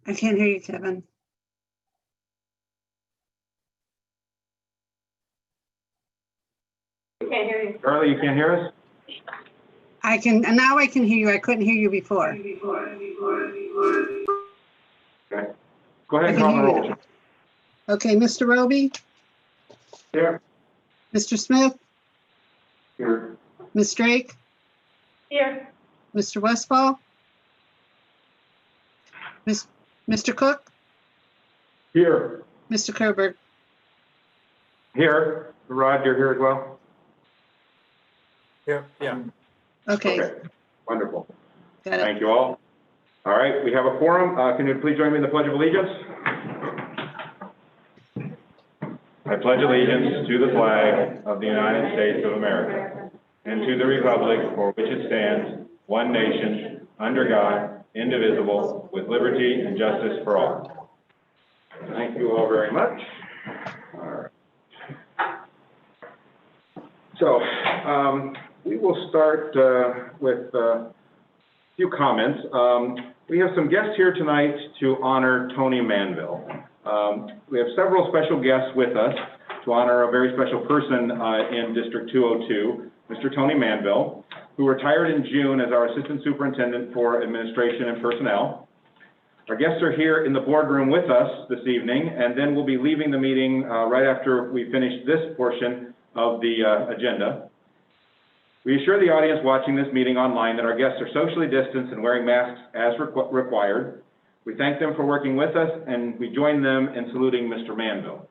I can't hear you, Kevin. We can't hear you. Charlie, you can't hear us? I can, and now I can hear you. I couldn't hear you before. Okay. Go ahead I and can call the hear roll. you. Okay, Mr. Roby, Here. Mr. Smith, Here. Ms. Drake, Here. Mr. Westfall, Mr. Cook, Here. Mr. Kerberg. Here. Rod, you're here as well? Here, yeah. Okay, Wonderful. got it. Thank you all. All right, we have a quorum. Can you please join me in the Pledge of Allegiance? I pledge allegiance to the flag of the United States of America and to the republic for which it stands, one nation, under God, indivisible, with liberty and justice for all. Thank you all very much. All right. So, we will start with a few comments. We have some guests here tonight to honor Tony Manville. We have several special guests with us to honor a very special person in District 202, Mr. Tony Manville, who retired in June as our Assistant Superintendent for Administration and Personnel. Our guests are here in the boardroom with us this evening, and then we'll be leaving the meeting right after we finish this portion of the agenda. We assure the audience watching this meeting online that our guests are socially distanced and wearing masks as required. We thank them for working with us, and we join them in saluting Mr. Manville.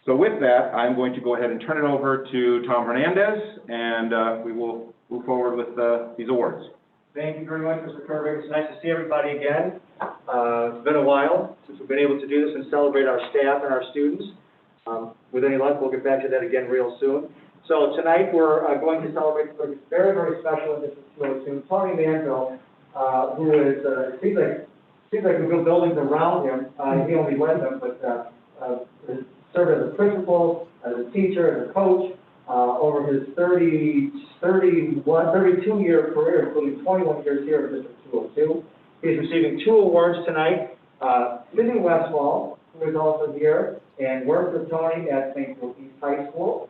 So with that, I'm going to go ahead and turn it over to Tom Hernandez, and we will move forward with these awards. Thank you very much, Mr. Kerberg. It's nice to see everybody again. It's been a while since we've been able to do this and celebrate our staff and our students. With any luck, we'll get back to that again real soon. So tonight, we're going to celebrate something very, very special in District 202. Tony Manville, who is, it seems like we built buildings around him. He only led them, but served as a principal, as a teacher, as a coach, over his 32-year career, including 21 years here at District 202. He's receiving 2 awards tonight. Lizzie Westfall, who is also here, and worked with Tony at Plainfield East High School.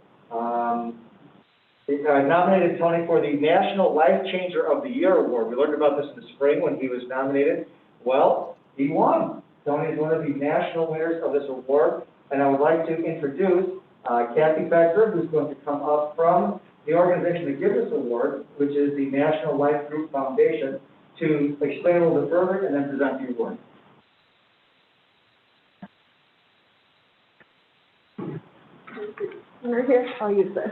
Nominated Tony for the National Life Changer of the Year Award. We learned about this in the spring when he was nominated. Well, he won. Tony is one of the national winners of this award, and I would like to introduce Kathy Becker, who's going to come up from the organization that gives this award, which is the National Life Group Foundation, to explain a little bit further and then present the award. We're here. I'll use this.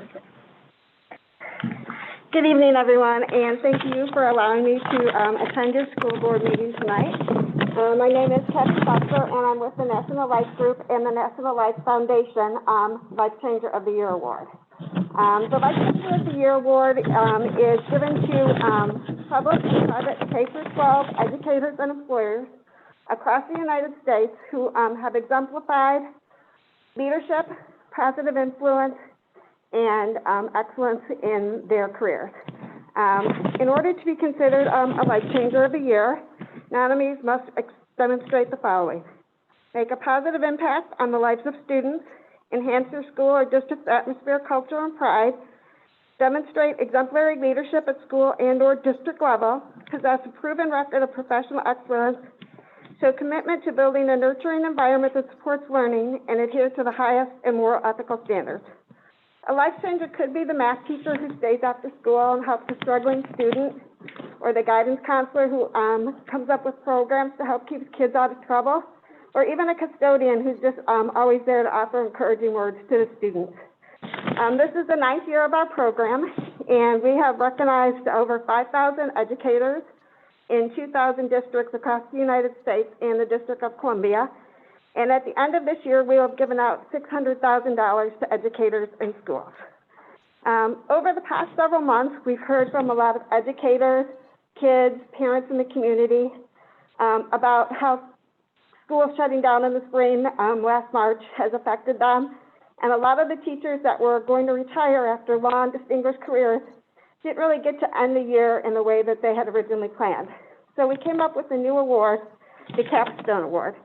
Good evening, everyone, and thank you for allowing me to attend your school board meeting tonight. My name is Kathy Becker, and I'm with the National Life Group and the National Life Foundation Life Changer of the Year Award. The Life Changer of the Year Award is given to public and private K-12 educators and employers across the United States who have exemplified leadership, positive influence, and excellence in their careers. In order to be considered a Life Changer of the Year, nominees must demonstrate the following: make a positive impact on the lives of students, enhance your school or district's atmosphere, culture, and pride, demonstrate exemplary leadership at school and/or district level, possess a proven record of professional excellence, show commitment to building a nurturing environment that supports learning, and adhere to the highest and moral ethical standards. A life changer could be the math teacher who stays after school and helps a struggling student, or the guidance counselor who comes up with programs to help keep kids out of trouble, or even a custodian who's just always there to offer encouraging words to the students. This is the 9th year of our program, and we have recognized over 5,000 educators in 2,000 districts across the United States and the District of Columbia. And at the end of this year, we have given out $600,000 to educators in schools. Over the past several months, we've heard from a lot of educators, kids, parents in the community about how schools shutting down in the spring last March has affected them. And a lot of the teachers that were going to retire after long, distinguished careers didn't really get to end the year in the way that they had originally planned. So we came up with a new award the Capstone Award.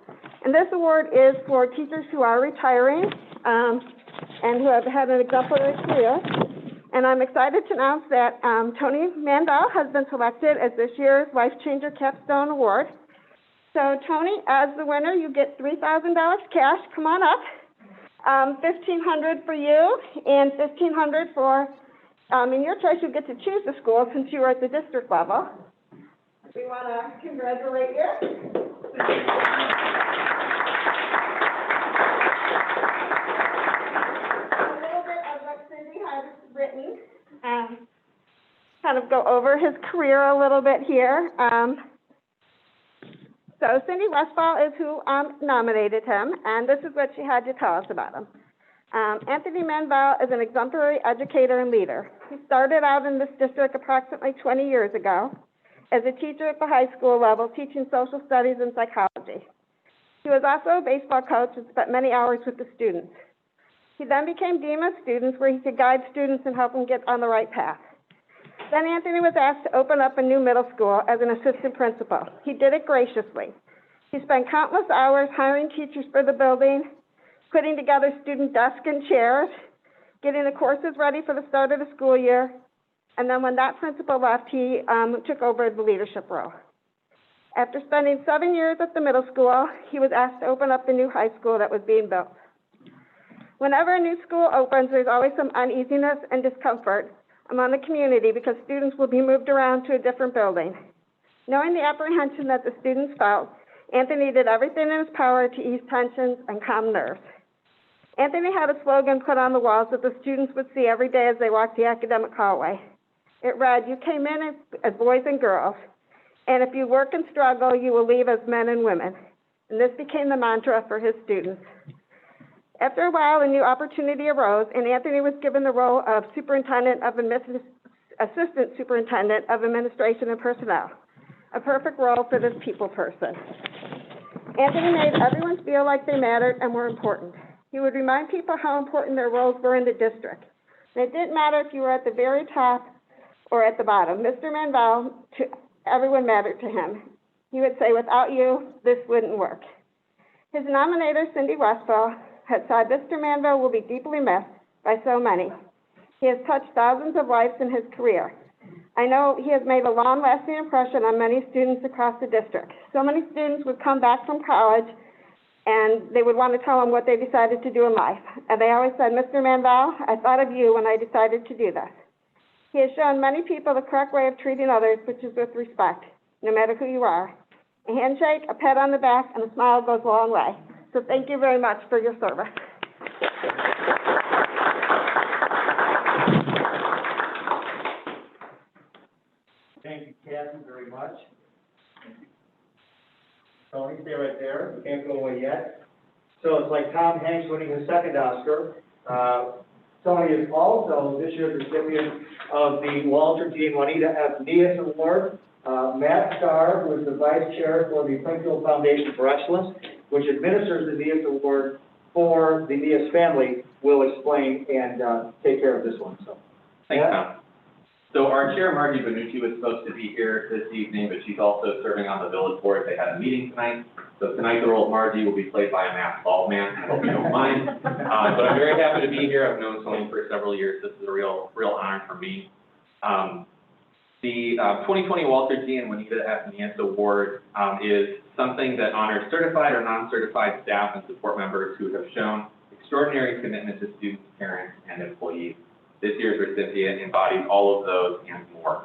And this award is for teachers who are retiring and who have had an exemplary career. And I'm excited to announce that Tony Mandel has been selected as this year's Life Changer Capstone Award. So Tony, as the winner, you get $3,000 cash. Come on up. $1,500 for you and $1,500 for, in your choice, you get to choose the school since you were at the district level. We want to congratulate you. A little bit of what Cindy has written, kind of go over his career a little bit here. So Cindy Westfall is who nominated him, and this is what she had to tell us about him. Anthony Mandel is an exemplary educator and leader. He started out in this district approximately 20 years ago as a teacher at the high school level, teaching social studies and psychology. He was also a baseball coach and spent many hours with the students. He then became dean of students, where he could guide students and help them get on the right path. Then Anthony was asked to open up a new middle school as an assistant principal. He did it graciously. He spent countless hours hiring teachers for the building, putting together student desks and chairs, getting the courses ready for the start of the school year, and then when that principal left, he took over the leadership role. After spending 7 years at the middle school, he was asked to open up the new high school that was being built. Whenever a new school opens, there's always some uneasiness and discomfort among the community because students will be moved around to a different building. Knowing the apprehension that the students felt, Anthony did everything in his power to ease tensions and calm nerves. Anthony had a slogan put on the walls that the students would see every day as they walked the academic hallway. It read, "You came in as boys and girls, and if you work and struggle, you will leave as men and women." And this became the mantra for his students. After a while, a new opportunity arose, and Anthony was given the role of Assistant Superintendent of Administration and Personnel, a perfect role for this people person. Anthony made everyone feel like they mattered and were important. He would remind people how important their roles were in the district. And it didn't matter if you were at the very top or at the bottom. Mr. Mandel, everyone mattered to him. He would say, "Without you, this wouldn't work." His nominator, Cindy Westfall, had said, "Mr. Mandel will be deeply missed by so many. He has touched thousands of lives in his career. I know he has made a long-lasting impression on many students across the district." So many students would come back from college and they would want to tell him what they decided to do in life. And they always said, "Mr. Mandel, I thought of you when I decided to do this." He has shown many people the correct way of treating others, which is with respect, no matter who you are. A handshake, a pat on the back, and a smile goes a long way. So thank you very much for your service. Thank you, Kathy, very much. Tony, stay right there. You can't go away yet. So it's like Tom Hanks winning his second Oscar. Tony is also this year's recipient of the Walter G. and Juanita F. Nias Award. Matt Starr, who is the Vice Chair for the Plainfield Foundation for Excellence, which administers the Nias Award for the Nias family, will explain and take care of this one. So, Thanks, Tom. So our chair, Margie Benucci, was supposed to be here this evening, but she's also serving on the village board. They had a meeting tonight. So tonight the role of Margie will be played by a masked bald man. I hope you don't mind. But I'm very happy to be here. I've known Tony for several years. This is a real honor for me. The 2020 Walter G. and Juanita F. Nias Award is something that honors certified or non-certified staff and support members who have shown extraordinary commitment to students, parents, and employees. This year's recipient embodies all of those and more.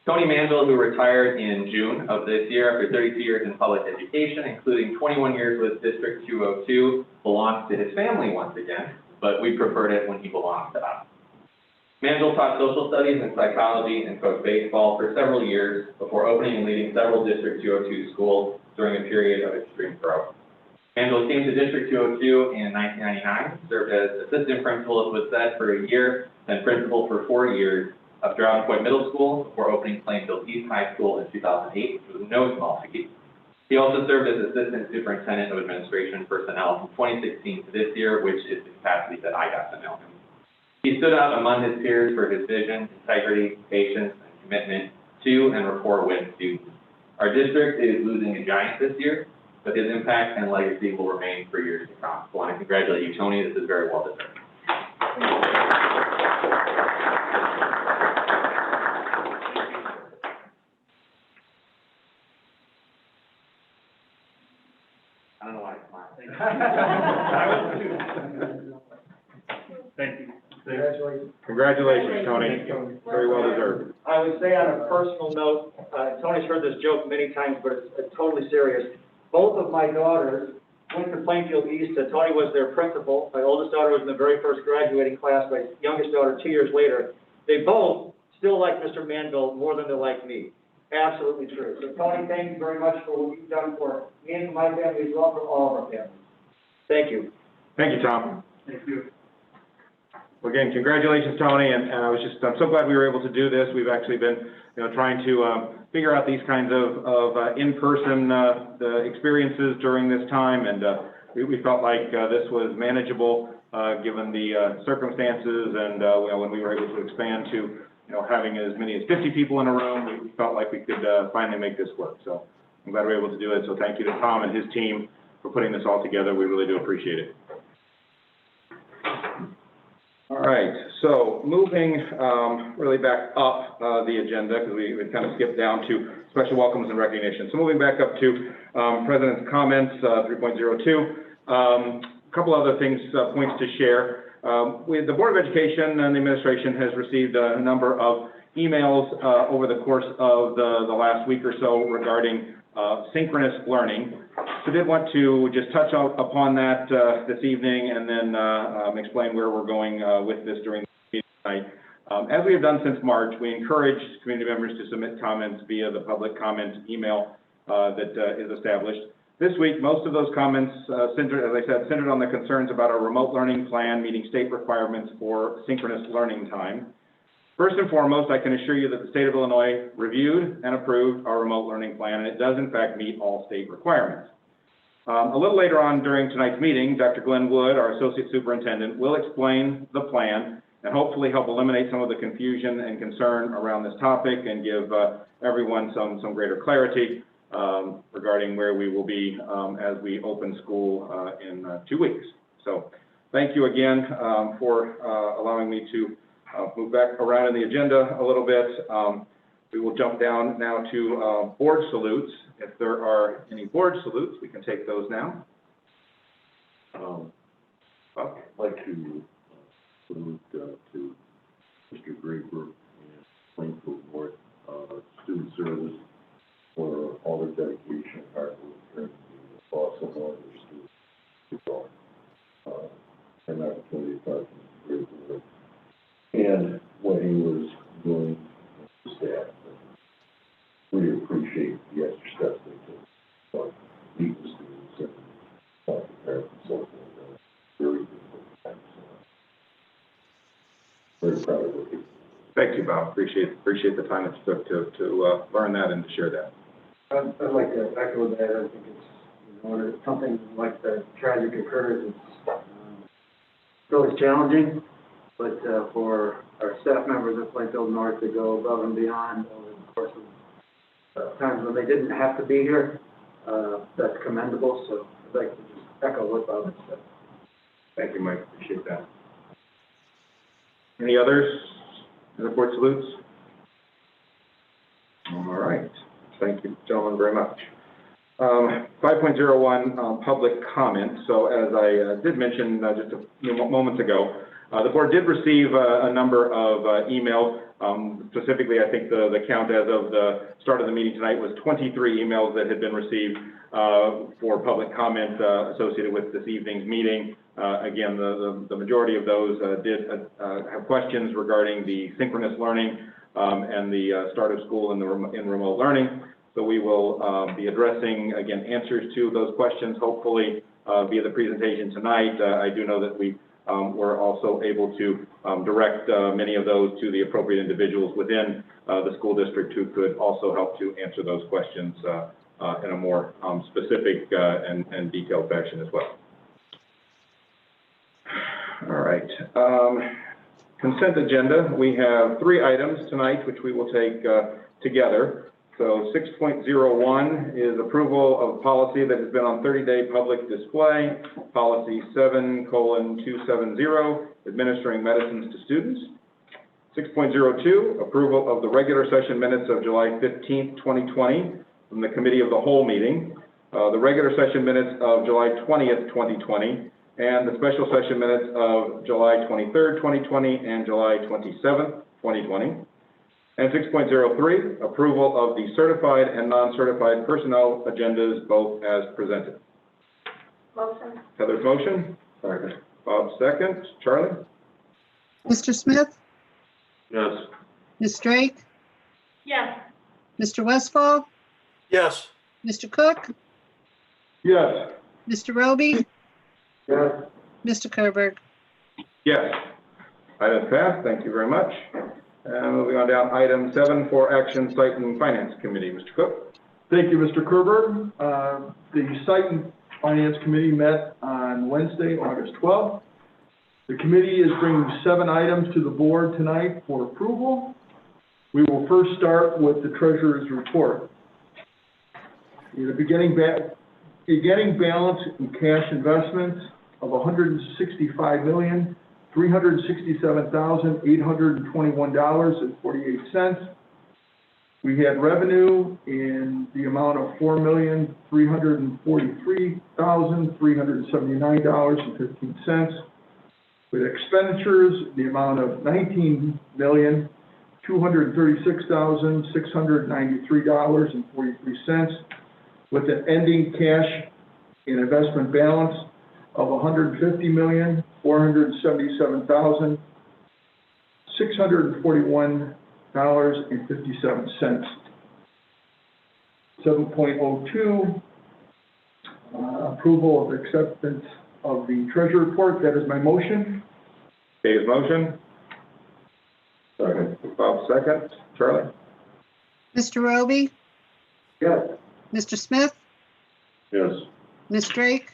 Tony Mandel, who retired in June of this year after 32 years in public education, including 21 years with District 202, belongs to his family once again, but we preferred it when he belonged to us. Mandel taught social studies and psychology and coached baseball for several years before opening and leading several District 202 schools during a period of extreme growth. Mandel came to District 202 in 1999, served as assistant principal, as was said, for a year, then principal for 4 years of Droughton Point Middle School before opening Plainfield East High School in 2008, which was no small feat. He also served as assistant superintendent of administration personnel from 2016 to this year, which is the capacity that I got to know him. He stood out among his peers for his vision, integrity, patience, and commitment to and rapport with students. Our district is losing a giant this year, but his impact and legacy will remain for years to come. So I want to congratulate you, Tony. This is very well deserved. I don't know why I smiled. Thank you. Congratulations. Congratulations, Tony. Very well deserved. I would say on a personal note, Tony's heard this joke many times, but it's totally serious. Both of my daughters went to Plainfield East. Tony was their principal. My oldest daughter was in the very first graduating class. My youngest daughter 2 years later. They both still like Mr. Manville more than they like me. Absolutely true. So Tony, thank you very much for what you've done for me and my family as well, for all of our families. Thank you. Thank you, Tom. Thank you. Well, again, congratulations, Tony, and I'm so glad we were able to do this. We've actually been, trying to figure out these kinds of in-person experiences during this time, and we felt like this was manageable given the circumstances, and when we were able to expand to, having as many as 50 people in a room, we felt like we could finally make this work. So I'm glad we were able to do it. So thank you to Tom and his team for putting this all together. We really do appreciate it. All right, so moving really back up the agenda, because we kind of skipped down to special welcomes and recognition. So moving back up to President's comments, 3.02. A couple other things, points to share. The Board of Education and the administration has received a number of emails over the course of the last week or so regarding synchronous learning. So I did want to just touch upon that this evening and then explain where we're going with this during the meeting tonight. As we have done since March, we encourage community members to submit comments via the public comment email that is established. This week, most of those comments centered, as I said, centered on the concerns about our remote learning plan meeting state requirements for synchronous learning time. First and foremost, I can assure you that the state of Illinois reviewed and approved our remote learning plan, and it does in fact meet all state requirements. A little later on during tonight's meeting, Dr. Glenn Wood, our Associate Superintendent, will explain the plan and hopefully help eliminate some of the confusion and concern around this topic and give everyone some greater clarity regarding where we will be as we open school in 2 weeks. So thank you again for allowing me to move back around in the agenda a little bit. We will jump down now to board salutes. If there are any board salutes, we can take those now. I'd like to salute to Mr. Graper and Plainfield North Student Service for all their dedication and hard work during the loss of one of their students. And that opportunity to talk to Mr. Graper and what he was doing with the staff. We appreciate the extra steps they took to meet the students and talk to parents and so forth. Very good. Very proud of it. Thank you, Bob. Appreciate the time it took to learn that and to share that. I'd like to echo that. I think it's, when it's something like the tragic occurs, it's always challenging, but for our staff members at Plainfield North to go above and beyond over the course of times when they didn't have to be here, that's commendable. So I'd like to just echo what Bob has said. Thank you, Mike. Appreciate that. Any others? Other board salutes? All right. Thank you, gentlemen, very much. 5.01, public comment. So as I did mention just a few moments ago, the board did receive a number of emails. Specifically, I think the count as of the start of the meeting tonight was 23 emails that had been received for public comment associated with this evening's meeting. Again, the majority of those did have questions regarding the synchronous learning and the start of school in remote learning. So we will be addressing, again, answers to those questions, hopefully via the presentation tonight. I do know that we were also able to direct many of those to the appropriate individuals within the school district who could also help to answer those questions in a more specific and detailed fashion as well. All right. Consent agenda. We have 3 items tonight, which we will take together. So 6.01 is approval of policy that has been on 30-day public display, policy 7:270, administering medicines to students. 6.02, approval of the regular session minutes of July 15th, 2020, from the Committee of the Whole meeting, the regular session minutes of July 20th, 2020, and the special session minutes of July 23rd, 2020, and July 27th, 2020. And 6.03, approval of the certified and non-certified personnel agendas, both as presented. Motion. Heather's motion. Second. Bob second. Charlie? Mr. Smith, Yes. Ms. Drake, Yes. Mr. Westfall, yes, Mr. Cook, Yes. Mr. Roby, Yes. Mr. Kerberg. Yes. Item passed. Thank you very much. And moving on down, item 7 for action, Site and Finance Committee. Mr. Cook? Thank you, Mr. Kerber. The Site and Finance Committee met on Wednesday, August 12th. The committee is bringing 7 items to the board tonight for approval. We will first start with the treasurer's report. The beginning balance in cash investments of $165,367,821.48. We had revenue in the amount of $4,343,379.15. With expenditures, the amount of $19,236,693.43, with an ending cash and investment balance of $150,477,641.57. 7.02, approval of acceptance of the treasury report. That is my motion. Dave's motion. Second. Bob second. Charlie? Mr. Roby, Yes. Mr. Smith, Yes. Ms. Drake,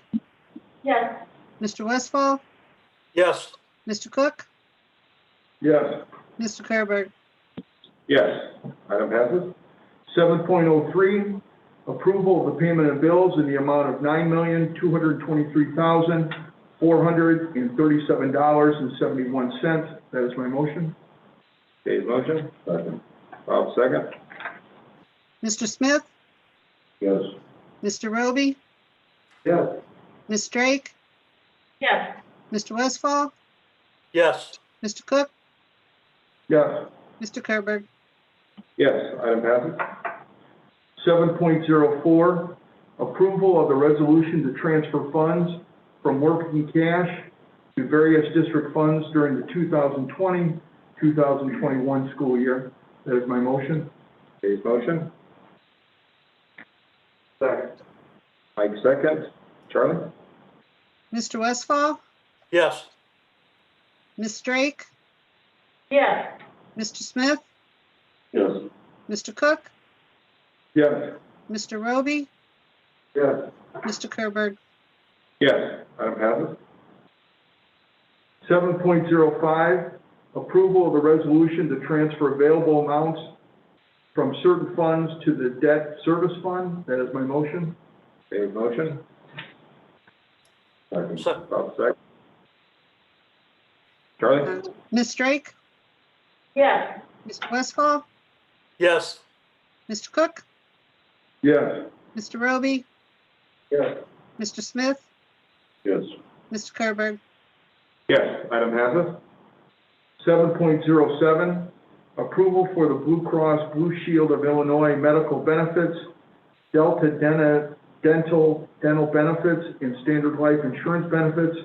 Yes. Mr. Westfall, yes, Mr. Cook, Yes. Mr. Kerberg. Yes. Item passes. 7.03, approval of the payment of bills in the amount of $9,223,437.71. That is my motion. Dave's motion. Second. Bob second. Mr. Smith, Yes. Mr. Roby, Yes. Ms. Drake, Yes. Mr. Westfall, yes, Mr. Cook, Yes. Mr. Kerberg. Yes. Item passes. 7.04, approval of the resolution to transfer funds from working cash to various district funds during the 2020-2021 school year. That is my motion. Dave's motion. Second. Mike second. Charlie? Mr. Westfall, yes, Ms. Drake, Yes. Mr. Smith, Yes. Mr. Cook, Yes. Mr. Roby, Yes. Mr. Kerberg. Yes. Item passes. 7.05, approval of the resolution to transfer available amounts from certain funds to the debt service fund. That is my motion. Dave's motion. Second. Bob second. Charlie? Ms. Drake, Yes. Mr. Westfall, yes, Mr. Cook, Yes. Mr. Roby, Yes. Mr. Smith, Yes. Mr. Kerberg. Yes. Item passes. 7.07, approval for the Blue Cross Blue Shield of Illinois medical benefits, Delta dental benefits, and standard life insurance benefits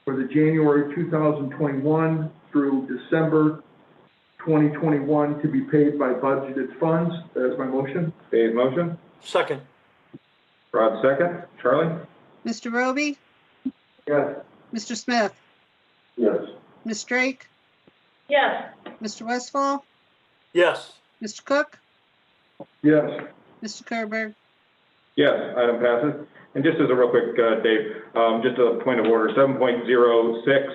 for the January 2021 through December 2021 to be paid by budgeted funds. That is my motion. Dave's motion. second, Rod second. Charlie? Mr. Roby, Yes. Mr. Smith, Yes. Ms. Drake, Yes. Mr. Westfall, yes, Mr. Cook, Yes. Mr. Kerberg. Yes. Item passes. And just as a real quick, Dave, just a point of order, 7.06,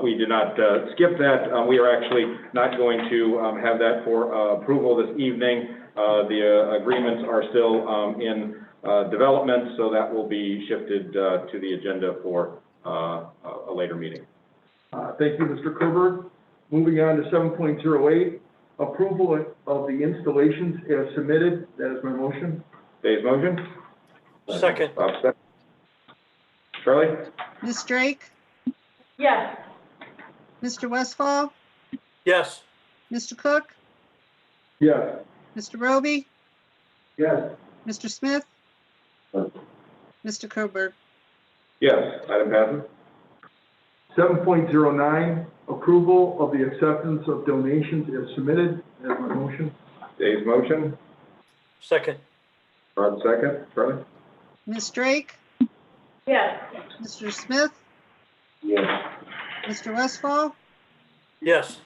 we did not skip that. We are actually not going to have that for approval this evening. The agreements are still in development, so that will be shifted to the agenda for a later meeting. Thank you, Mr. Kerber. Moving on to 7.08, approval of the installations as submitted. That is my motion. Dave's motion. Second. Bob second. Charlie? Ms. Drake, Yes. Mr. Westfall, Yes. Mr. Cook, Yes. Mr. Roby, Yes. Mr. Smith, Yes. Mr. Kerber. Yes, item passes. 7.09, approval of the acceptance of donations as submitted. That is my motion. Dave's motion. Second. Bob second. Charlie? Ms. Drake, Yes. Mr. Smith, Yes. Mr. Westfall, Yes.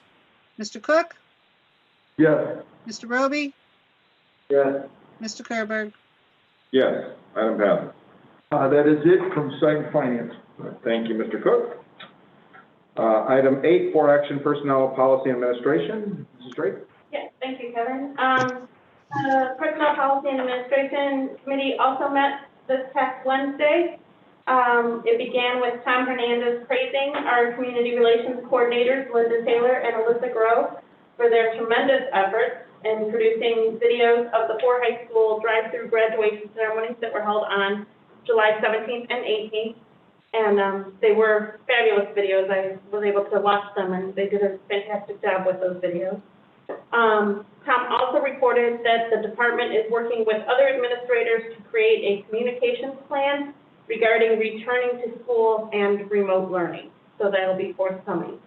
Mr. Cook, Yes. Mr. Roby, Yes. Mr. Kerber. Yes, item passes. That is it from Site and Finance. Thank you, Mr. Cook. Item 8, for action personnel policy administration. Mrs. Drake? Yes, thank you, Kevin. Personnel Policy and Administration Committee also met this past Wednesday. It began with Tom Hernandez praising our community relations coordinators, Linda Taylor and Alyssa Groh, for their tremendous efforts in producing videos of the 4 high school drive-through graduation ceremonies that were held on July 17th and 18th. And they were fabulous videos. I was able to watch them, and they did a fantastic job with those videos. Tom also reported that the department is working with other administrators to create a communications plan regarding returning to school and remote learning. So that'll be forthcoming.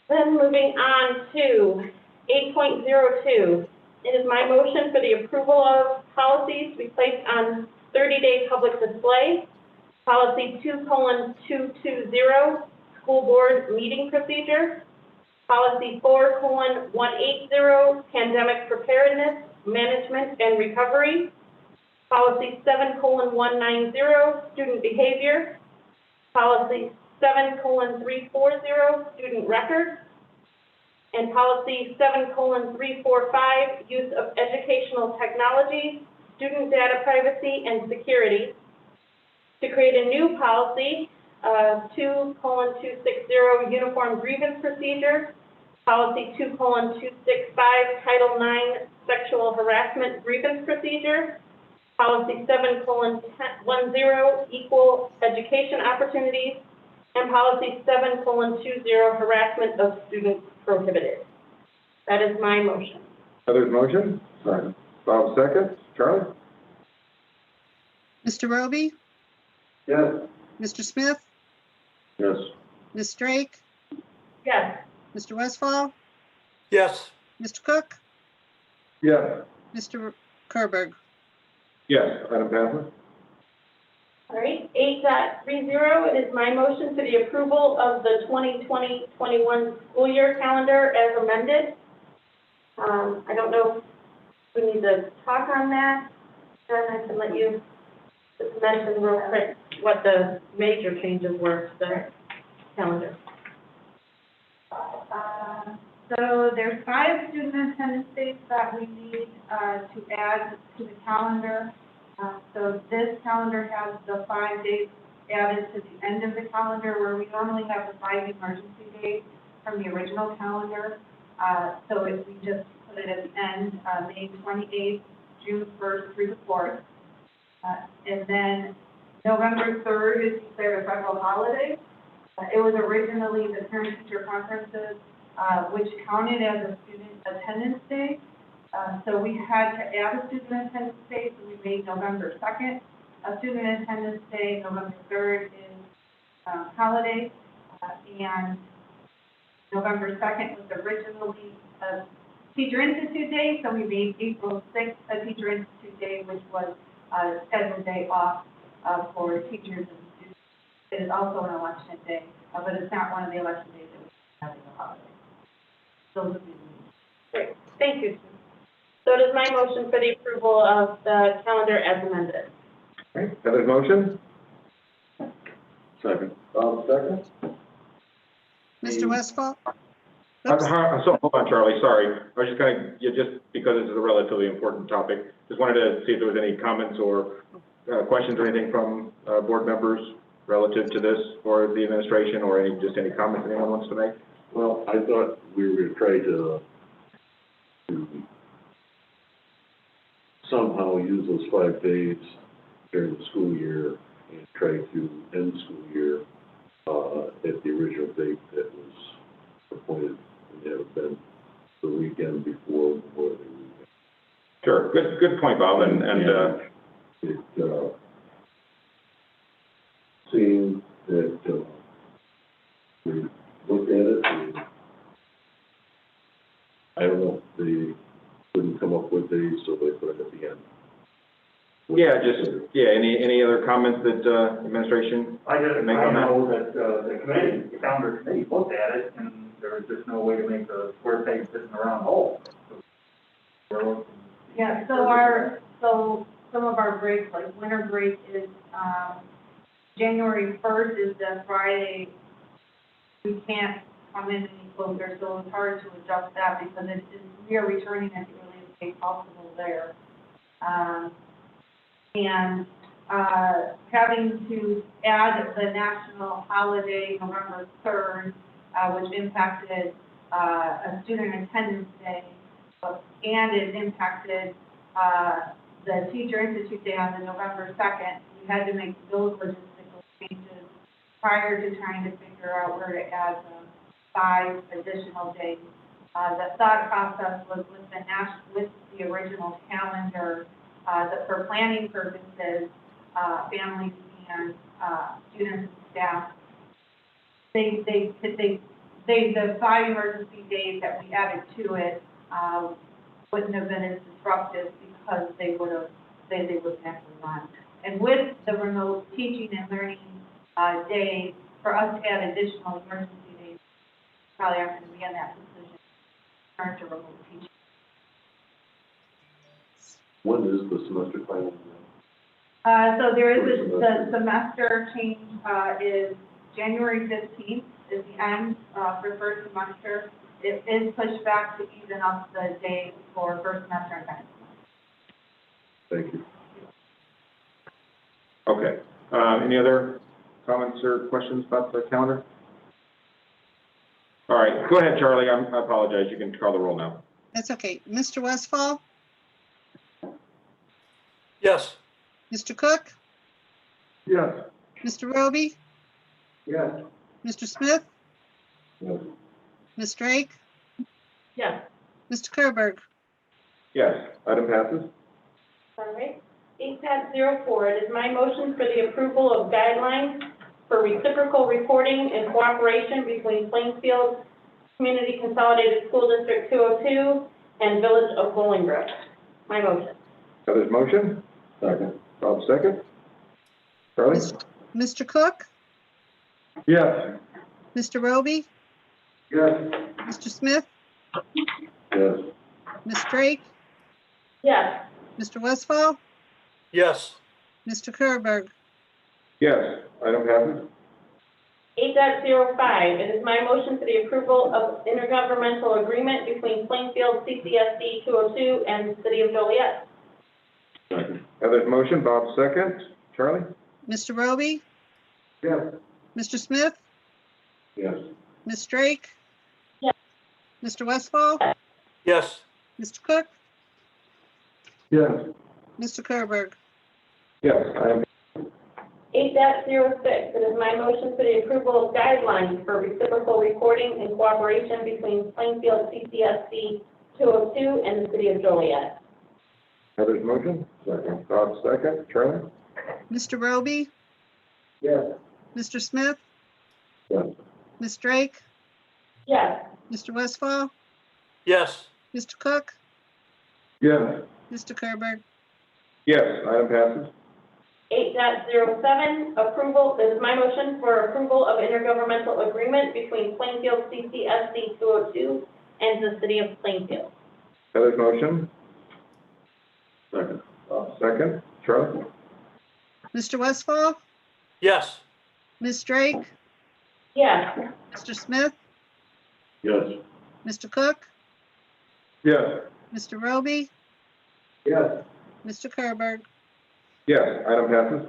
Then moving on to 8.02. It is my motion for the approval of policies to be placed on 30-day public display. Policy 2:220, school board meeting procedure. Policy 4:180, pandemic preparedness, management and recovery. Policy 7:190, student behavior. Policy 7:340, student record. And policy 7:345, use of educational technologies, student data privacy and security. To create a new policy, 2:260, uniform grievance procedure. Policy 2:265, Title IX, sexual harassment grievance procedure. Policy 7:10, equal education opportunities. And policy 7:20, harassment of students prohibited. That is my motion. Heather's motion. Second. Bob seconds. Charlie? Mr. Roby, Yes. Mr. Smith, Yes. Ms. Drake, Yes. Mr. Westfall, Yes. Mr. Cook, Yes. Mr. Kerber. Yes, item passes. All right, 8.30, it is my motion for the approval of the 2020-21 school year calendar as amended. I don't know if we need to talk on that. Then I can let you just mention real quick what the major changes were to the calendar. So there's 5 student attendance days that we need to add to the calendar. So this calendar has the 5 days added to the end of the calendar, where we normally have the 5 emergency days from the original calendar. So if we just put it at the end, May 28th, June 1st through the 4th. And then November 3rd is declared a federal holiday. It was originally the parent-teacher conferences, which counted as a student attendance day. So we had to add a student attendance day, so we made November 2nd a student attendance day. November 3rd is holiday, and November 2nd was originally a Teacher Institute Day, so we made April 6th a Teacher Institute Day, which was a scheduled day off for teachers and students. It is also an election day, but it's not one of the election days that we have as a holiday. Those would be Great, thank you. So it is my motion for the approval of the calendar as amended. Okay, Heather's motion. Second. Bob seconds. Mr. Westfall, Oops. So, hold on, Charlie, sorry. I was just just because this is a relatively important topic, just wanted to see if there was any comments or questions or anything from board members relative to this or the administration, or just any comments anyone wants to make? Well, I thought we were gonna try to somehow use those 5 days during the school year and try to end the school year, at the original date that was appointed, and that would have been the weekend before Memorial Day weekend. Sure, good point, Bob, and It, seemed that, we looked at it, and I don't know, they couldn't come up with days, so they put it at the end. any other comments that administration? I Make on that? know that, the calendar committee looked at it, and there was just no way to make the square peg fit in the round hole. Yeah, so some of our breaks, like winter break is, January 1st is the Friday. We can't come in any closer, so it's hard to adjust that because we are returning at the earliest date possible there. Having to add the national holiday, November 3rd, which impacted a student attendance day, and it impacted the Teacher Institute Day on the November 2nd. We had to make those logistical changes prior to trying to figure out where to add the 5 additional days. The thought process was with the original calendar, that for planning purposes, families and students and staff, the 5 emergency days that we added to it wouldn't have been as disruptive because they would have actually run. And with the remote teaching and learning days, for us to add additional emergency days, probably aren't going to be in that position to turn to remote teaching. When is the semester final? So there is the semester change is January 15th is the end for first semester. It is pushed back to even up the day for first semester and second semester. Thank you. Okay, any other comments or questions about the calendar? All right, go ahead, Charlie, I apologize, you can call the roll now. That's okay. Mr. Westfall, Yes. Mr. Cook, Yes. Mr. Roby, Yes. Mr. Smith, Yes. Ms. Drake, Yes. Mr. Kerberg. Yes, item passes. All right. 8.04, it is my motion for the approval of guidelines for reciprocal reporting and cooperation between Plainfield Community Consolidated School District 202 and Village of Bolingbrook. My motion. Heather's motion, Second. Bob second. Charlie? Mr. Cook, Yes. Mr. Roby, Yes. Mr. Smith, Yes. Ms. Drake, Yes. Mr. Westfall, Yes. Mr. Kerberg. Yes, item passes. 8.05, it is my motion for the approval of intergovernmental agreement between Plainfield CCSD 202 and the City of Joliet. Second. Heather's motion, Bob second. Charlie? Mr. Roby, Yes. Mr. Smith, Yes. Ms. Drake. Yes. Mr. Westfall, Yes. Mr. Cook, Yes. Mr. Kerberg. Yes, item 8.06, it is my motion for the approval of guidelines for reciprocal reporting and cooperation between Plainfield CCSD 202 and the City of Joliet. Heather's motion, second. Bob second. Charlie? Mr. Roby, Yes. Mr. Smith, Yes. Ms. Drake, Yes. Mr. Westfall, Yes. Mr. Cook, Yes. Mr. Kerberg. Yes, item passes. 8.07, approval, this is my motion for approval of intergovernmental agreement between Plainfield CCSD 202 and the City of Plainfield. Heather's motion, Second. Bob second. Charlie? Mr. Westfall, Yes. Ms. Drake, Yes. Mr. Smith, Yes. Mr. Cook, Yes. Mr. Roby, Yes. Mr. Kerberg. Yes, item passes.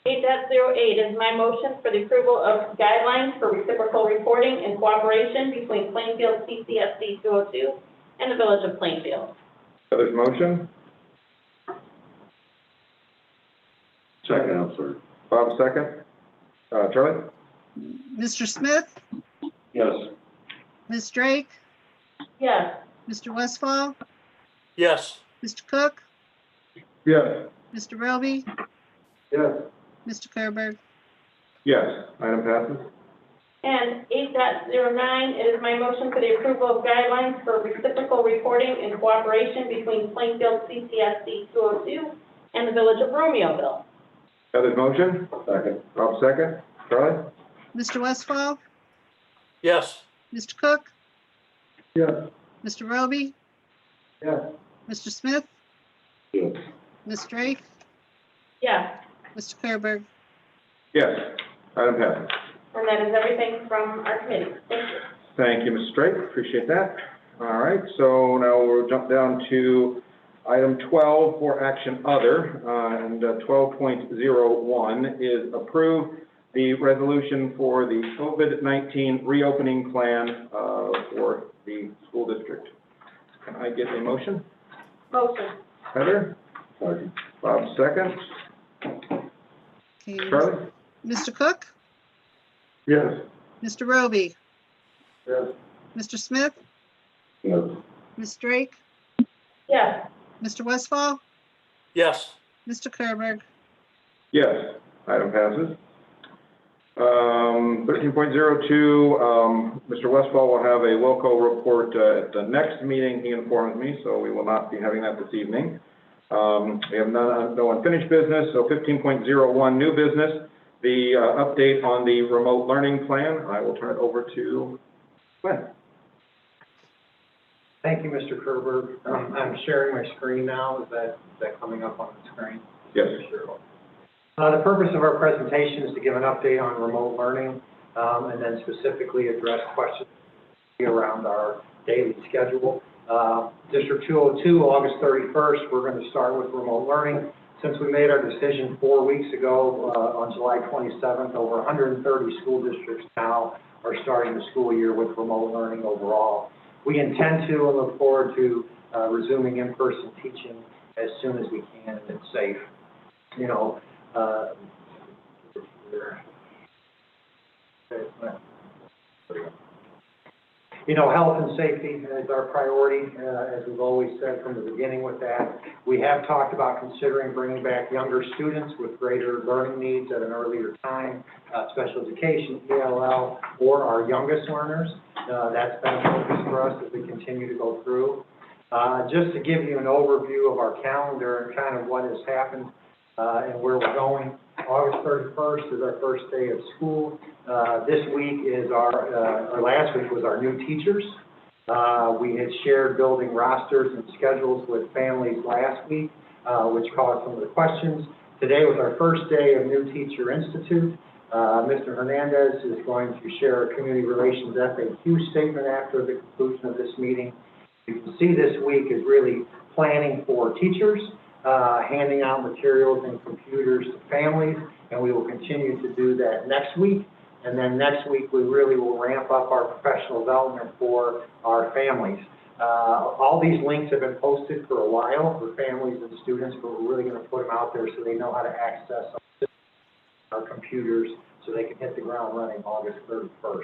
8.08 is my motion for the approval of guidelines for reciprocal reporting and cooperation between Plainfield CCSD 202 and the Village of Plainfield. Heather's motion. Second, I'm sorry. Bob, second. Charlie? Mr. Smith, Yes. Ms. Drake, Yes. Mr. Westfall, Yes. Mr. Cook, Yes. Mr. Roby, Yes. Mr. Kerberg. Yes, item passes. And 8.09 is my motion for the approval of guidelines for reciprocal reporting and cooperation between Plainfield CCSD 202 and the Village of Romeoville. Heather's motion. Second. Bob, second. Charlie? Mr. Westfall, Yes. Mr. Cook, Yes. Mr. Roby, Yes. Mr. Smith, Yes. Ms. Drake, Yes. Mr. Kerberg. Yes, item passes. And that is everything from our committee. Thank you. Thank you, Ms. Straight, appreciate that. All right, so now we'll jump down to item 12 for action other, and 12.01 is approve the resolution for the COVID-19 reopening plan for the school district. Can I get a motion? Motion. Heather? Second. Bob, second. Okay, Charlie? Mr. Cook, Yes. Mr. Roby, Yes. Mr. Smith, Yes. Ms. Drake, Yes. Mr. Westfall, Yes. Mr. Kerberg. Yes, item passes. 13.02, Mr. Westfall will have a Wilco report at the next meeting, he informs me, so we will not be having that this evening. We have no unfinished business, so 15.01, new business, the update on the remote learning plan. I will turn it over to Glenn. Thank you, Mr. Kerber. I'm sharing my screen now. Is that coming up on the screen? Yes. Sure. The purpose of our presentation is to give an update on remote learning, and then specifically address questions around our daily schedule. District 202, August 31st, we're going to start with remote learning. Since we made our decision 4 weeks ago, on July 27th, over 130 school districts now are starting the school year with remote learning overall. We intend to and look forward to resuming in-person teaching as soon as we can and it's safe. You know, health and safety is our priority, as we've always said from the beginning with that. We have talked about considering bringing back younger students with greater learning needs at an earlier time, special education, ELL, or our youngest learners. That's been a focus for us as we continue to go through. Just to give you an overview of our calendar and kind of what has happened and where we're going. August 31st is our first day of school. This week is or last week was our new teachers. We had shared building rosters and schedules with families last week, which caused some of the questions. Today was our first day of New Teacher Institute. Mr. Hernandez is going to share a community relations FAQ statement after the conclusion of this meeting. You can see this week is really planning for teachers, handing out materials and computers to families, and we will continue to do that next week. And then next week, we really will ramp up our professional development for our families. All these links have been posted for a while for families and students, but we're really going to put them out there so they know how to access our computers so they can hit the ground running August 31st.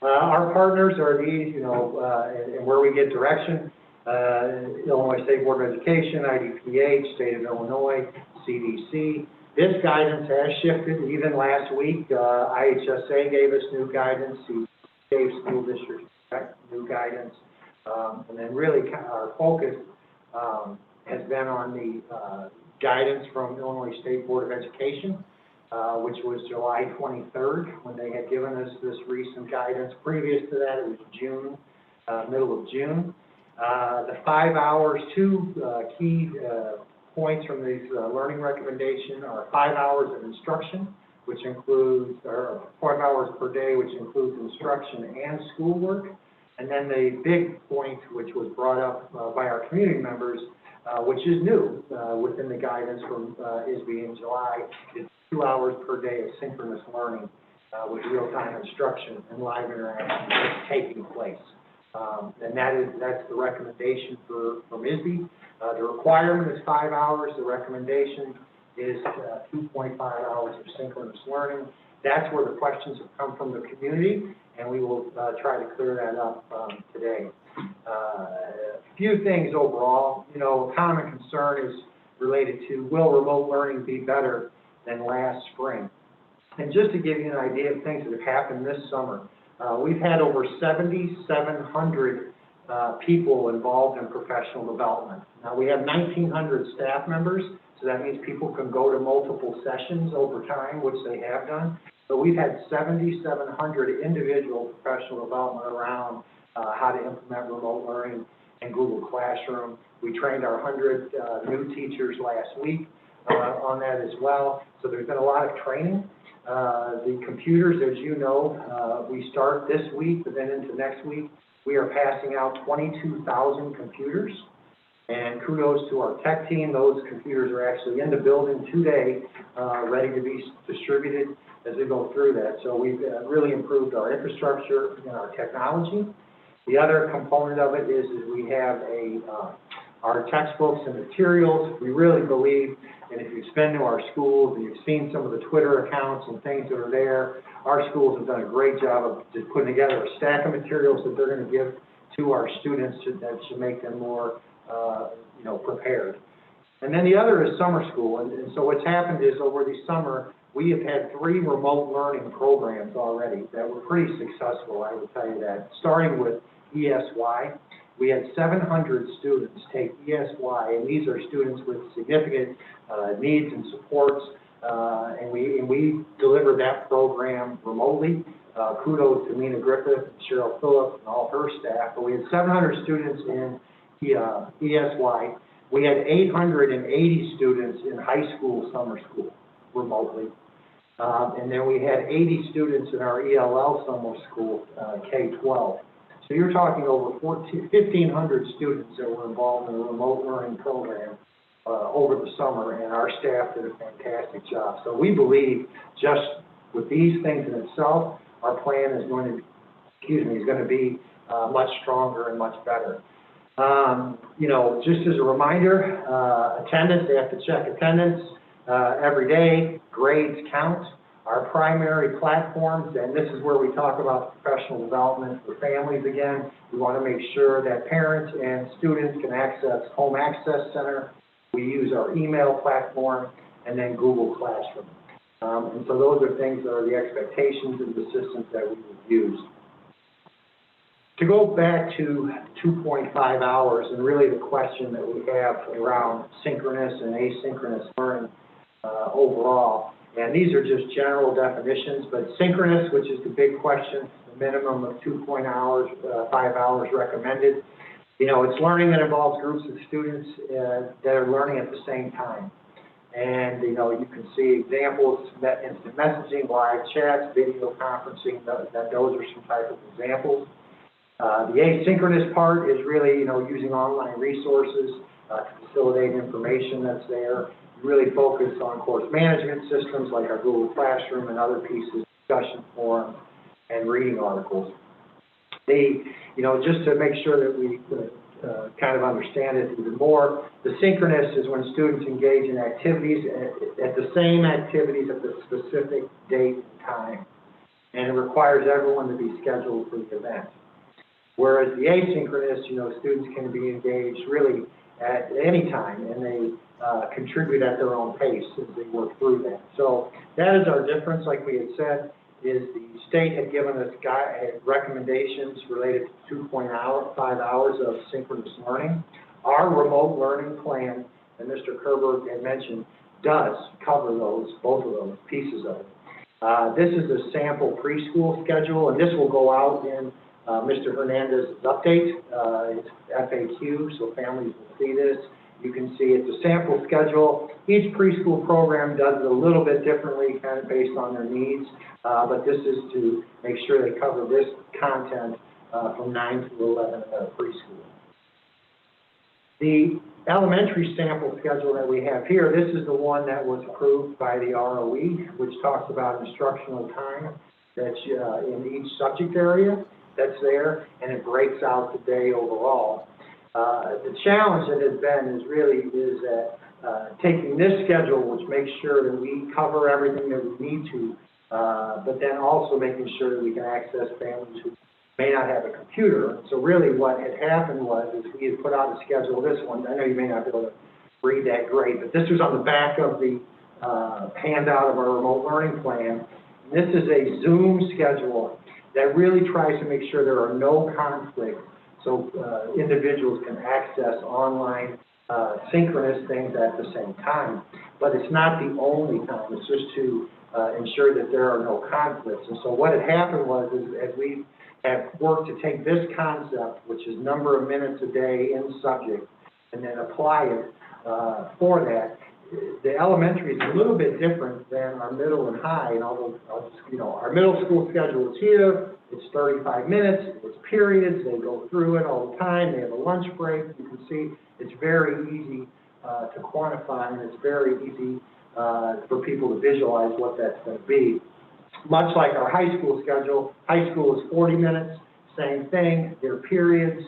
Our partners are these, and where we get direction. Illinois State Board of Education, IDPH, State of Illinois, CDC. This guidance has shifted. Even last week, IHSA gave us new guidance. CDC gave school districts new guidance. And then really our focus has been on the guidance from Illinois State Board of Education, which was July 23rd when they had given us this recent guidance. Previous to that, it was June, middle of June. The 5 hours, two key points from these learning recommendation are 5 hours of instruction, which includes, or 5 hours per day, which includes instruction and schoolwork. And then the big point, which was brought up by our community members, which is new within the guidance from ISB in July, is 2 hours per day of synchronous learning with real-time instruction and live interaction taking place. And that's the recommendation from ISB. The requirement is 5 hours. The recommendation is 2.5 hours of synchronous learning. That's where the questions have come from the community, and we will try to clear that up today. A few things overall. You know, a common concern is related to, will remote learning be better than last spring? And just to give you an idea of things that have happened this summer, we've had over 7,700 people involved in professional development. Now, we have 1,900 staff members, so that means people can go to multiple sessions over time, which they have done. But we've had 7,700 individual professional development around how to implement remote learning in Google Classroom. We trained our 100 new teachers last week on that as well. So there's been a lot of training. The computers, as you know, we start this week, but then into next week, we are passing out 22,000 computers. And kudos to our tech team. Those computers are actually in the building today, ready to be distributed as we go through that. So we've really improved our infrastructure and our technology. The other component of it is we have our textbooks and materials. We really believe, and if you've been to our schools and you've seen some of the Twitter accounts and things that are there, our schools have done a great job of just putting together a stack of materials that they're going to give to our students that should make them more prepared. And then the other is summer school. And so what's happened is over the summer, we have had 3 remote learning programs already that were pretty successful, I would tell you that. Starting with ESY, we had 700 students take ESY, and these are students with significant needs and supports, and we delivered that program remotely. Kudos to Mina Griffith, Cheryl Phillips, and all her staff. But we had 700 students in ESY. We had 880 students in high school summer school remotely. And then we had 80 students in our ELL summer school, K-12. So you're talking over 1,500 students that were involved in a remote learning program over the summer, and our staff did a fantastic job. So we believe just with these things in itself, our plan is going to be much stronger and much better. Just as a reminder, attendance, they have to check attendance every day. Grades count. Our primary platforms, and this is where we talk about professional development for families again. We want to make sure that parents and students can access Home Access Center. We use our email platform and then Google Classroom. And so those are things that are the expectations and the systems that we would use. To go back to 2.5 hours and really the question that we have around synchronous and asynchronous learning overall, and these are just general definitions, but synchronous, which is the big question, the minimum of 2.5 hours recommended. It's learning that involves groups of students that are learning at the same time. And, you can see examples, instant messaging, live chats, video conferencing, those are some type of examples. The asynchronous part is really, using online resources to facilitate information that's there. Really focus on course management systems like our Google Classroom and other pieces, discussion forums, and reading articles. Just to make sure that we kind of understand it even more, the synchronous is when students engage in activities at the same activities at the specific date and time, and it requires everyone to be scheduled for the event. Whereas the asynchronous, students can be engaged really at any time, and they contribute at their own pace as they work through that. So that is our difference, like we had said, is the state had given us recommendations related to 2.5 hours of synchronous learning. Our remote learning plan, and Mr. Kerber had mentioned, does cover both of those pieces of it. This is a sample preschool schedule, and this will go out in Mr. Hernandez's update. It's FAQ, so families will see this. You can see it's a sample schedule. Each preschool program does it a little bit differently, kind of based on their needs, but this is to make sure they cover this content from 9 to 11 at our preschool. The elementary sample schedule that we have here, this is the one that was approved by the ROE, which talks about instructional time that's in each subject area that's there, and it breaks out the day overall. The challenge that has been is that taking this schedule, which makes sure that we cover everything that we need to, but then also making sure that we can access families who may not have a computer. So really what had happened is we had put out a schedule, this one, I know you may not be able to read that great, but this was on the back of the handout of our remote learning plan. This is a Zoom schedule that really tries to make sure there are no conflicts so individuals can access online synchronous things at the same time. But it's not the only time, it's just to ensure that there are no conflicts. And so what had happened is as we have worked to take this concept, which is number of minutes a day in subject, and then apply it for that. The elementary is a little bit different than our middle and high, and although, our middle school schedule is here, it's 35 minutes, it's periods, they go through it all the time, they have a lunch break, you can see it's very easy to quantify, and it's very easy for people to visualize what that's going to be. Much like our high school schedule, high school is 40 minutes, same thing, there are periods,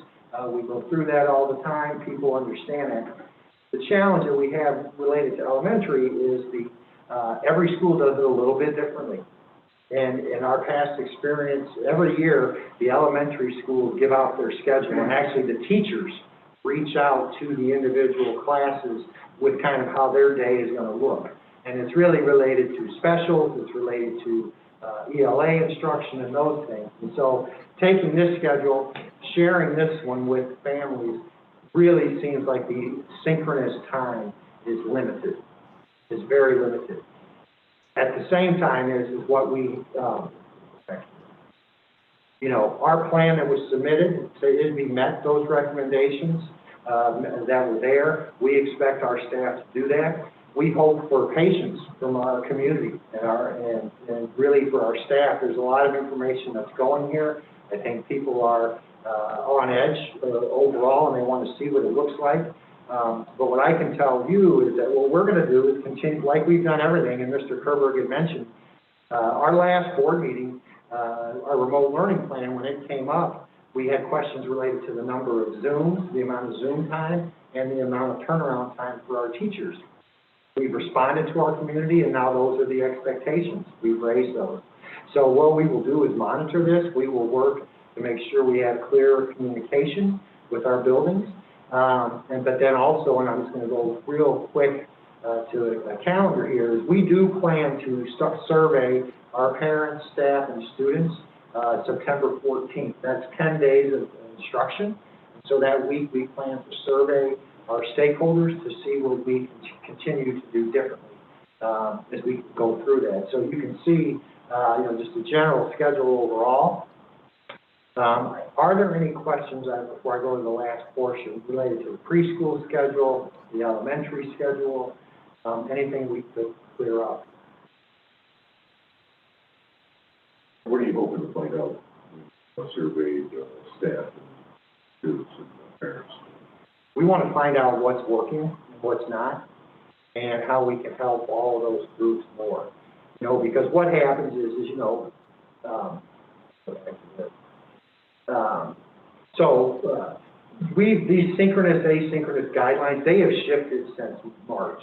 we go through that all the time, people understand it. The challenge that we have related to elementary is every school does it a little bit differently. And in our past experience, every year, the elementary schools give out their schedule, and actually the teachers reach out to the individual classes with kind of how their day is going to look. And it's really related to specials, it's related to ELA instruction and those things. And so taking this schedule, sharing this one with families, really seems like the synchronous time is limited, is very limited. At the same time is what we, our plan that was submitted, so it be met those recommendations that were there. We expect our staff to do that. We hope for patience from our community and really for our staff. There's a lot of information that's going here. I think people are on edge overall, and they want to see what it looks like. But what I can tell you is that what we're going to do is continue, like we've done everything, and Mr. Kerberg had mentioned, our last board meeting, our remote learning plan, when it came up, we had questions related to the number of Zooms, the amount of Zoom time, and the amount of turnaround time for our teachers. We've responded to our community, and now those are the expectations. We've raised those. So what we will do is monitor this. We will work to make sure we have clear communication with our buildings. But then also, and I'm just going to go real quick to a calendar here, is we do plan to survey our parents, staff, and students September 14th. That's 10 days of instruction. So that week we plan to survey our stakeholders to see what we can continue to do differently as we go through that. So you can see, just a general schedule overall. Are there any questions before I go to the last portion related to the preschool schedule, the elementary schedule, anything we could clear up? What are you hoping to find out? Surveyed staff and students and parents. We want to find out what's working and what's not, and how we can help all of those groups more. Because what happens is these synchronous, asynchronous guidelines, they have shifted since March,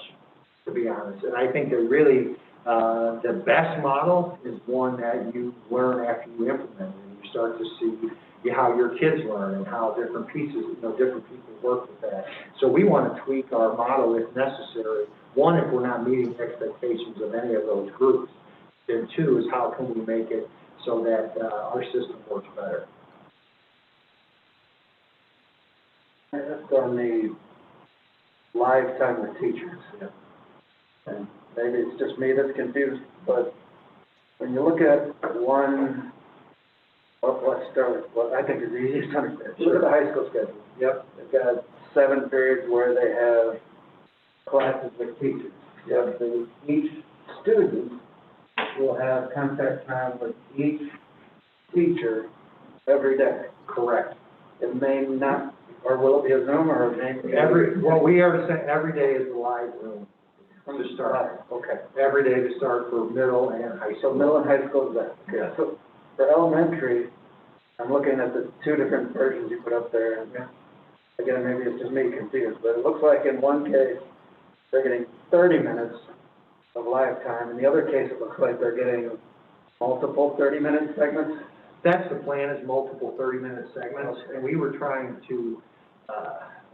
to be honest. And I think that really the best model is one that you learn after you implement it, and you start to see how your kids learn and how different pieces, different people work with that. So we want to tweak our model if necessary. One, if we're not meeting expectations of any of those groups. Then two is how can we make it so that our system works better. That's on the lifetime with teachers. Yeah. And maybe it's just me that's confused, but when you look at let's start with what I think is the easiest to understand. Look at the high school schedule. Yep. They've got 7 periods where they have classes with teachers. Yep. So each student will have contact time with each teacher every day. Correct. It may not, or will it be a Zoom or a name? What we are saying, every day is a live Zoom From to start. Okay. Every day to start for middle and high So school. middle and high school is that. Yes. So for elementary, I'm looking at the two different versions you put up there, and again, maybe it's just me confused, but it looks like in one case, they're getting 30 minutes of live time, in the other case, it looks like they're getting multiple 30-minute segments. That's the plan, is multiple 30-minute segments, and we were trying to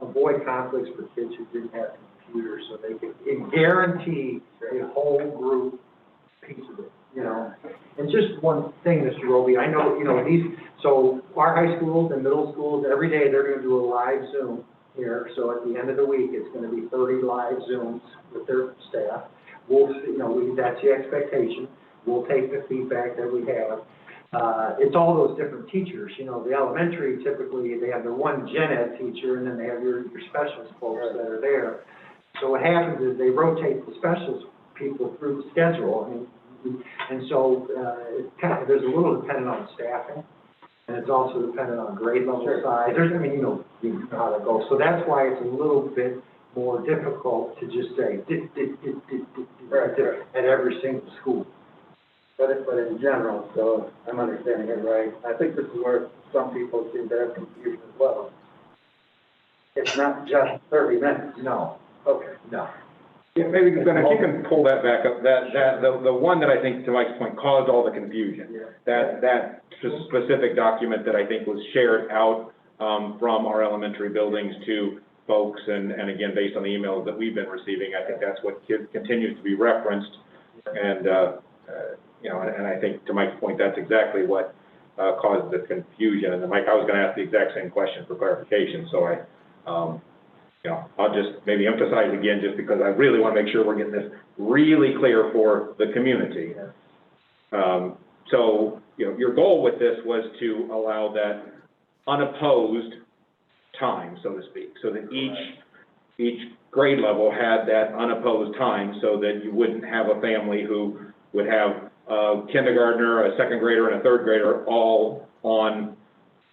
avoid conflicts for kids who didn't have computers, so they could guarantee a whole group piece of it, you know. And just one thing, Mr. Roby, I know, you know, so our high schools and middle schools, every day they're gonna do a live Zoom here, so at the end of the week, it's gonna be 30 live Zooms with their staff. We'll, you know, that's the expectation. We'll take the feedback that we have. It's all those different teachers, you know, the elementary, typically, they have their one gen ed teacher, and then they have your specialist folks that are there. So what happens is they rotate the specialist people through the schedule, and so, it's kind of, there's a little dependent on staffing, and it's also dependent on grade level size. There's, I mean, you know how that goes. So that's why it's a little bit more difficult to just say, at every single school. But in general, so I'm understanding it right, I think this is where some people seem to have confusion as well. It's not just 30 minutes. No, Okay. no. Yeah, maybe, Ben, if you can pull that back up, the one that I think, to Mike's point, caused all the confusion. That specific document that I think was shared out, from our elementary buildings to folks, and again, based on the emails that we've been receiving, I think that's what continues to be referenced. And, you know, and I think, to Mike's point, that's exactly what, caused the confusion. And then, Mike, I was gonna ask the exact same question for clarification, so you know, I'll just maybe emphasize again, just because I really want to make sure we're getting this really clear for the community. So, you know, your goal with this was to allow that unopposed time, so to speak, so that each grade level had that unopposed time, so that you wouldn't have a family who would have a kindergartner, a second grader, and a third grader all on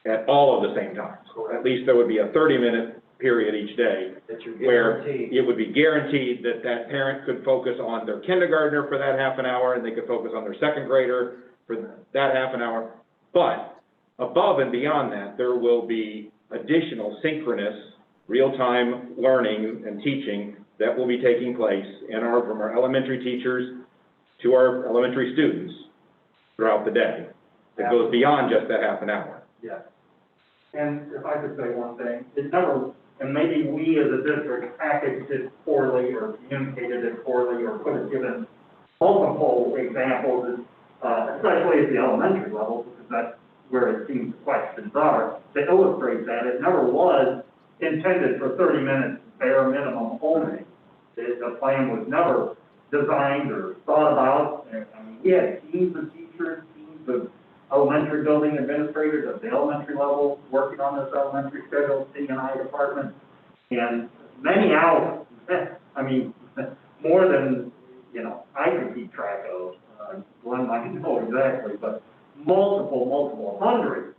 at all of the same times. At least there would be a 30-minute period each day where it would be guaranteed that that parent could focus on their kindergartner for that half an hour, and they could focus on their second grader for that half an hour. But above and beyond that, there will be additional synchronous, real-time learning and teaching that will be taking place from our elementary teachers to our elementary students throughout the day. That goes beyond just that half an hour. Yeah. And if I could say one thing, it never, and maybe we as a district packaged it poorly or communicated it poorly or could have given multiple examples, especially at the elementary level, because that's where it seems the questions are, to illustrate that it never was intended for 30 minutes bare minimum only. The plan was never designed or thought about. I mean, we had teams of teachers, teams of elementary building administrators at the elementary level working on this elementary schedule, C&I department, and many hours. I mean, more than, you know, I can keep track of. Glenn might know exactly, but multiple, hundreds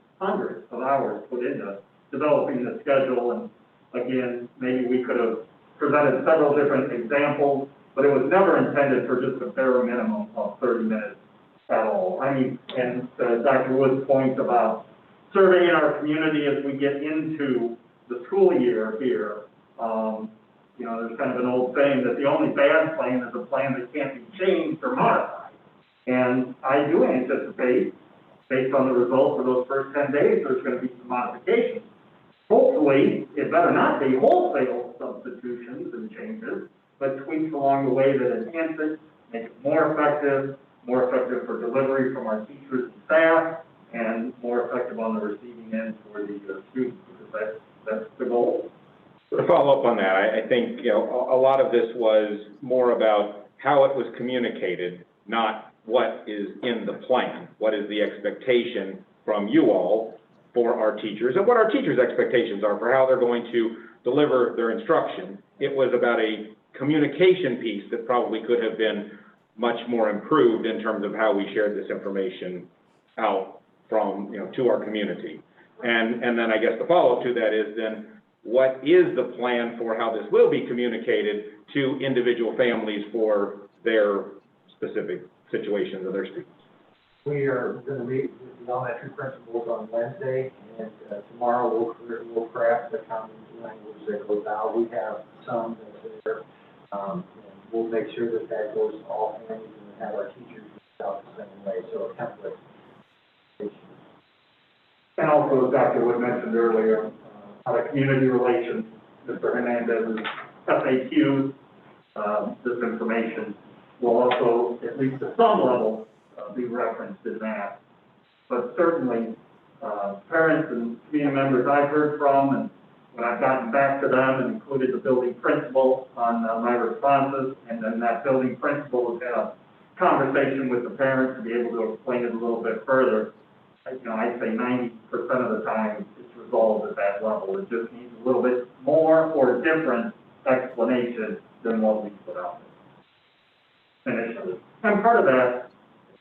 of hours put into developing the schedule. And again, maybe we could have presented several different examples, but it was never intended for just a bare minimum of 30 minutes at all. I mean, and Dr. Wood's point about surveying our community as we get into the school year here, you know, there's kind of an old saying that the only bad plan is a plan that can't be changed or modified. And I do anticipate, based on the results of those first 10 days, there's going to be some modifications. Hopefully, it better not be wholesale substitutions and changes, but tweaks along the way that enhance it, make it more effective for delivery from our teachers and staff, and more effective on the receiving end for the students, because that's the goal. To follow up on that, I think, you know, a lot of this was more about how it was communicated, not what is in the plan. What is the expectation from you all for our teachers, and what our teachers' expectations are for how they're going to deliver their instruction. It was about a communication piece that probably could have been much more improved in terms of how we shared this information out from, to our community. And then I guess the follow-up to that is then, what is the plan for how this will be communicated to individual families for their specific situations of their students? We are going to meet with the elementary principals on Wednesday, and tomorrow we'll craft the common language that goes out. We have some that's there, and we'll make sure that that goes to all families and have our teachers use out the same way, so a template. And also, as Dr. Wood mentioned earlier, out of community relations, Mr. Hernandez's FAQs, this information will also, at least at some level, be referenced in that. But certainly, parents and community members I've heard from, and when I've gotten back to them and included the building principal on my responses, and then that building principal has had a conversation with the parents to be able to explain it a little bit further, I'd say 90% of the time it's resolved at that level. It just needs a little bit more or different explanation than what we put out there initially. And part of that,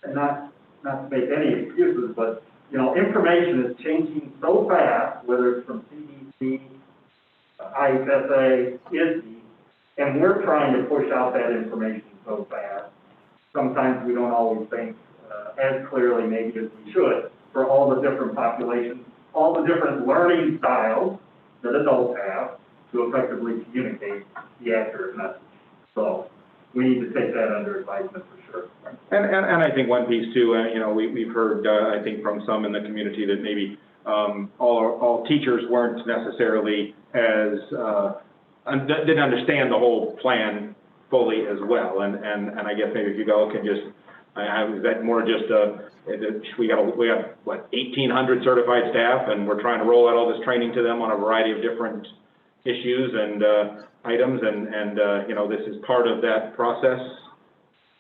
and not to make any excuses, but, information is changing so fast, whether it's from CDC, IHSA, ISD, and we're trying to push out that information so fast. Sometimes we don't always think as clearly maybe as we should for all the different populations, all the different learning styles that adults have to effectively communicate the accurate message. So we need to take that under advisement for sure. And I think one piece too, we've heard, I think from some in the community that maybe all teachers weren't necessarily as, didn't understand the whole plan fully as well. And I guess maybe if you all can just, is that more just we got what, 1,800 certified staff, and we're trying to roll out all this training to them on a variety of different issues and items, and this is part of that process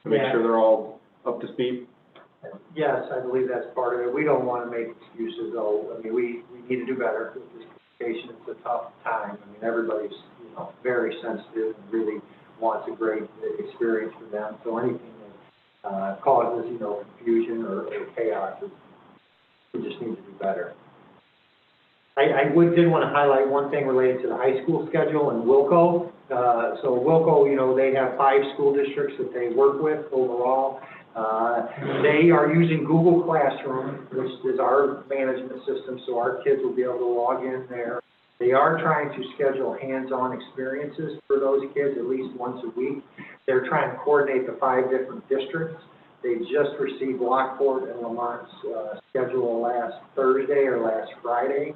to make sure they're all up to speed? Yes, I believe that's part of it. We don't want to make excuses, though. I mean, we need to do better with this communication. It's a tough time. I mean, everybody's, very sensitive and really wants a great experience for them. So anything that causes, confusion or chaos, we just need to do better. I did want to highlight one thing related to the high school schedule and Wilco. So Wilco, they have 5 school districts that they work with overall. They are using Google Classroom, which is our management system, so our kids will be able to log in there. They are trying to schedule hands-on experiences for those kids at least once a week. They're trying to coordinate the 5 different districts. They just received Lockport and Lamont's schedule last Thursday or last Friday.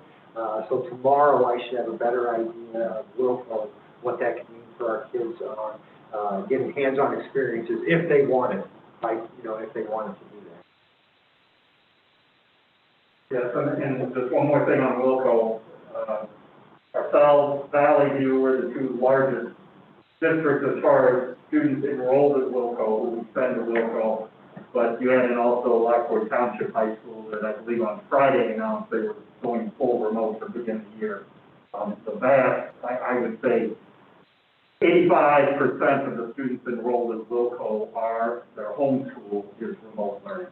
So tomorrow I should have a better idea of Wilco, what that can mean for our kids on getting hands-on experiences if they want it, if they wanted to do that. Yes, and just one more thing on Wilco. Ourselves, Valley View, were the 2 largest districts as far as students enrolled at Wilco, who send to Wilco. But you had also Lockport Township High School that I believe on Friday announced they were going full remote for the beginning of the year. The vast, I would say, 85% of the students enrolled at Wilco their home school is remote learning.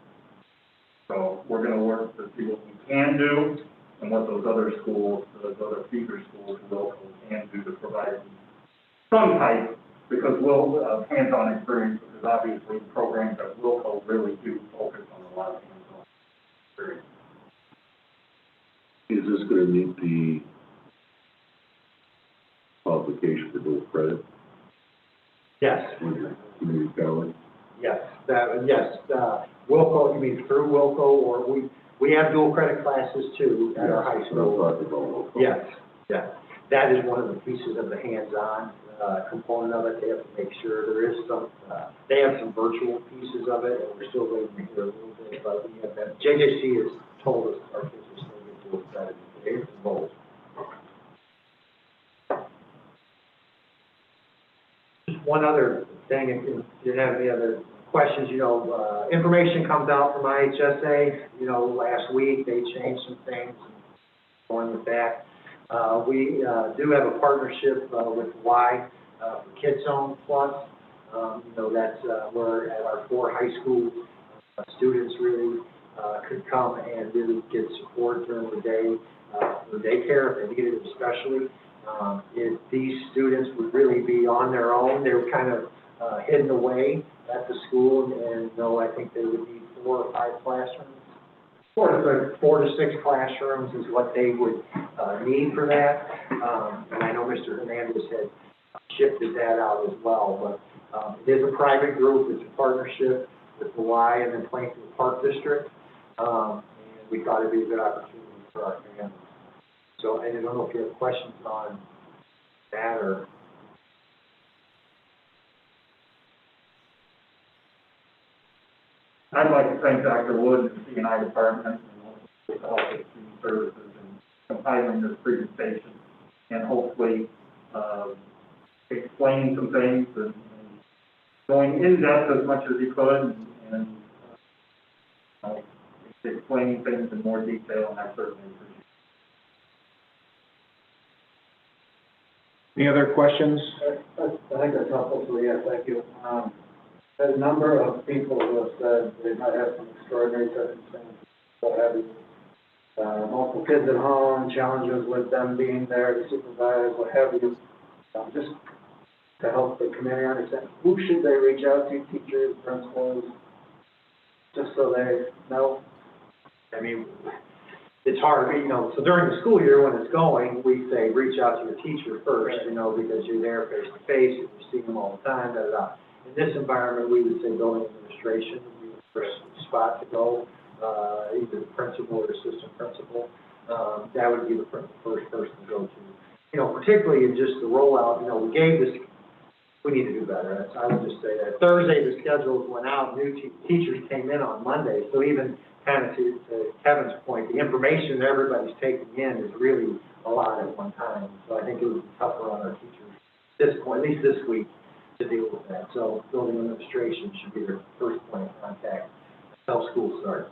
So we're going to work to see what we can do and what those other schools, those other feeder schools, Wilco can do to provide some type, because hands-on experience, because obviously programs at Wilco really do focus on a lot of hands-on experience. Is this going to meet the qualification for dual credit? Yes. Community college? Yes. Wilco, you mean through Wilco, or we have dual credit classes too at our high school. Yes. That is one of the pieces of the hands-on component of it. They have to make sure there is some, they have some virtual pieces of it, and we're still waiting to hear a little bit, but we have that. JJC has told us our kids are still getting dual credit. They're both. Just one other thing, if you didn't have any other questions, information comes out from IHSA, last week they changed some things, going with that. We do have a partnership with Y for KidZone Plus. That's where at our 4 high school students really could come and really get support during the day, for daycare if they needed it especially. If these students would really be on their own, they were kind of hidden away at the school, and I think they would need 4 or 5 classrooms. 4 to 6 classrooms is what they would need for that. And I know Mr. Hernandez had shifted that out as well, but it is a private group. It's a partnership with the Y and the Plainfield Park District. And we thought it'd be a good opportunity for our families. So I don't know if you have questions on that or. I'd like to thank Dr. Wood and the C&I department and all the student services and compiling this presentation and hopefully explaining some things and going in depth as much as he could and explaining things in more detail, and I certainly appreciate it. Any other questions? I think that's helpful, so yeah, thank you. A number of people who have said they might have some extraordinary circumstances, what have you. Multiple kids at home, challenges with them being there to supervise, what have you. Just to help the community understand, who should they reach out to, teachers, principals, just so they know? I mean, it's hard, so during the school year when it's going, we say reach out to your teacher first, because you're there face to face, you see them all the time, In this environment, we would say building administration would be the first spot to go, either the principal or assistant principal. That would be the first person to go to. Particularly in just the rollout, we gave this, we need to do better. I would just say that. Thursday, the schedules went out, new teachers came in on Monday, so even kind of to Kevin's point, the information that everybody's taking in is really a lot at one time. So I think it would be tougher on our teachers at this point, at least this week, to deal with that. So building administration should be their first point of contact until school starts.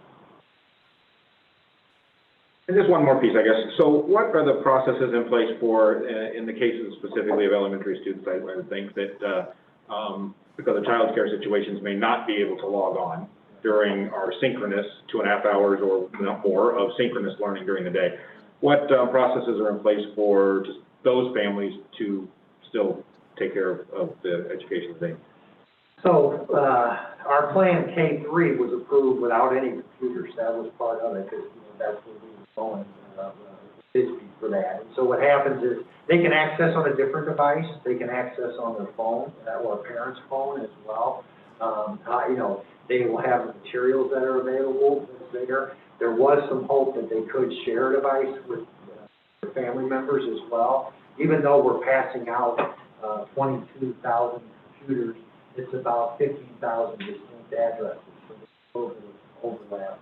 And just one more piece, I guess. So what are the processes in place for, in the cases specifically of elementary students, I would think that because of child care situations may not be able to log on during our synchronous 2.5 hours or more of synchronous learning during the day. What processes are in place for just those families to still take care of the education thing? So our plan K3 was approved without any computers. That was part of it because that's where we were going for that. And so what happens is they can access on a different device. They can access on their phone or a parent's phone as well. They will have the materials that are available there. There was some hope that they could share a device with their family members as well. Even though we're passing out 22,000 computers, it's about 15,000 distinct addresses, so there's overlap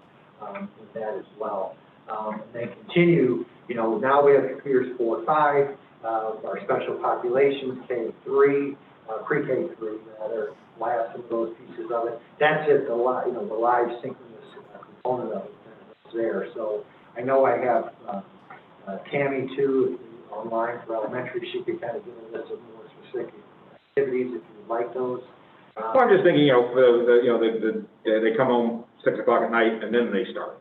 with that as well. And they continue, now we have computers 4, 5, our special populations, K3, pre-K3 rather, last of those pieces of it. That's it, the live synchronous component of it that's there. So I know I have Tammy too, online for elementary. She could kind of give a list of more specific activities if you would like those. Well, I'm just thinking, they come home 6 o'clock at night and then they start.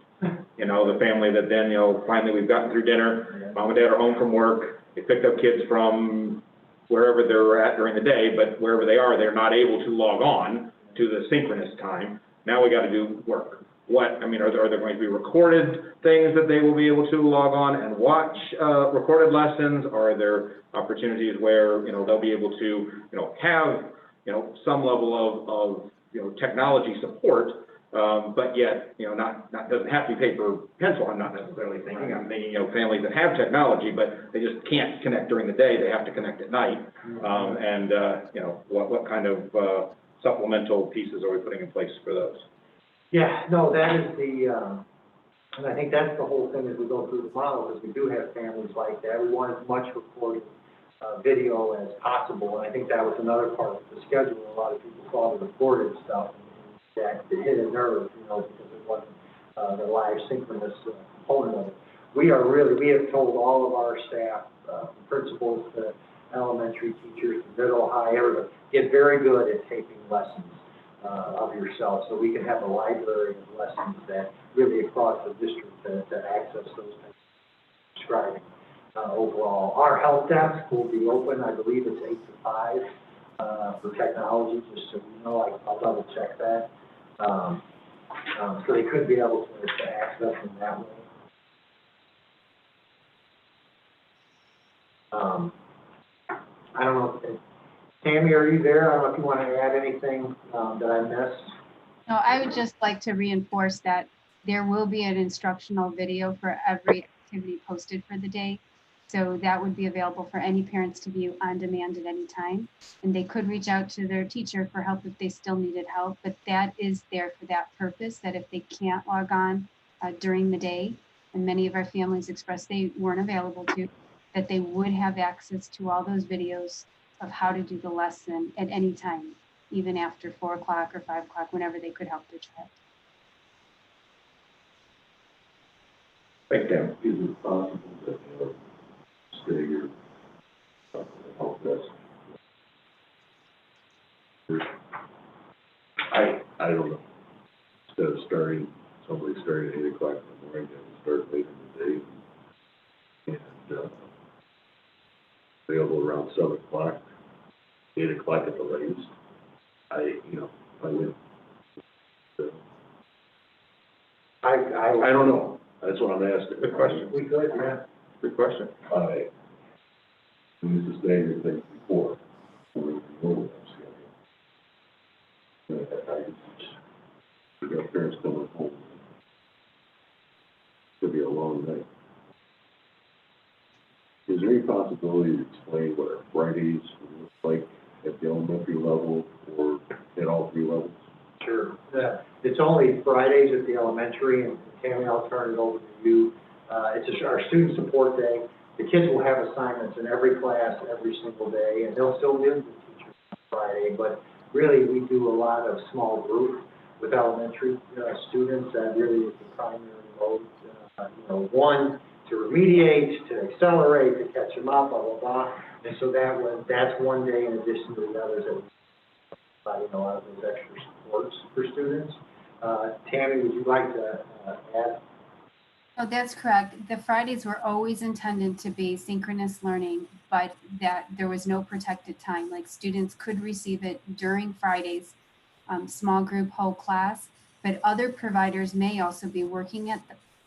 The family that then, finally we've gotten through dinner, mom and dad are home from work, they picked up kids from wherever they're at during the day, but wherever they are, they're not able to log on to the synchronous time. Now we got to do work. Are there going to be recorded things that they will be able to log on and watch recorded lessons? Are there opportunities where, they'll be able to, have, some level of technology support, but yet, not doesn't have to be paper pencil, I'm not necessarily thinking. I'm thinking, families that have technology, but they just can't connect during the day, they have to connect at night. What kind of supplemental pieces are we putting in place for those? Yeah, no, that is and I think that's the whole thing as we go through the model, is we do have families like that. We want as much recorded video as possible, and I think that was another part of the schedule. A lot of people saw the recorded stuff, and that hit a nerve, because it wasn't the live synchronous component of it. We have told all of our staff, principals, elementary teachers, middle, high, everybody, get very good at taping lessons. of yourself, so we can have a library of lessons that really across the district to access those types of describing. Overall, our help desk will be open, I believe it's 8 to 5, for technology, just so you know, I'll double check that. So they could be able to access them that way. I don't know, Tammy, are you there? I don't know if you want to add anything that I missed. No, I would just like to reinforce that there will be an instructional video for every activity posted for the day. So that would be available for any parents to view on demand at any time. And they could reach out to their teacher for help if they still needed help, but that is there for that purpose, that if they can't log on during the day, and many of our families expressed they weren't available to, that they would have access to all those videos of how to do the lesson at any time, even after 4 o'clock or 5 o'clock, whenever they could help their child. Thank you. Is it possible that stay here, help desk? I don't know. Instead of somebody starting at 8 o'clock in the morning, and start later in the day, and available around 7 o'clock, 8 o'clock at the latest. I would. I don't know. That's what I'm asking. Good question. We could, yeah. Good question. We used to stay here things before. We got parents coming home. Could be a long night. Is there any possibility to explain what our Fridays look like at the elementary level or at all 3 levels? Sure. It's only Fridays at the elementary, and Tammy, I'll turn it over to you. It's our student support day. The kids will have assignments in every class every single day, and they'll still give the teachers on Friday, but really we do a lot of small group with elementary students. That really is the primary mode. One, to remediate, to accelerate, to catch them up, blah, blah, blah. And so that's one day in addition to the others that we provide, a lot of those extra supports for students. Tammy, would you like to add? Oh, that's correct. The Fridays were always intended to be synchronous learning, but that there was no protected time. Like students could receive it during Fridays, small group, whole class, but other providers may also be working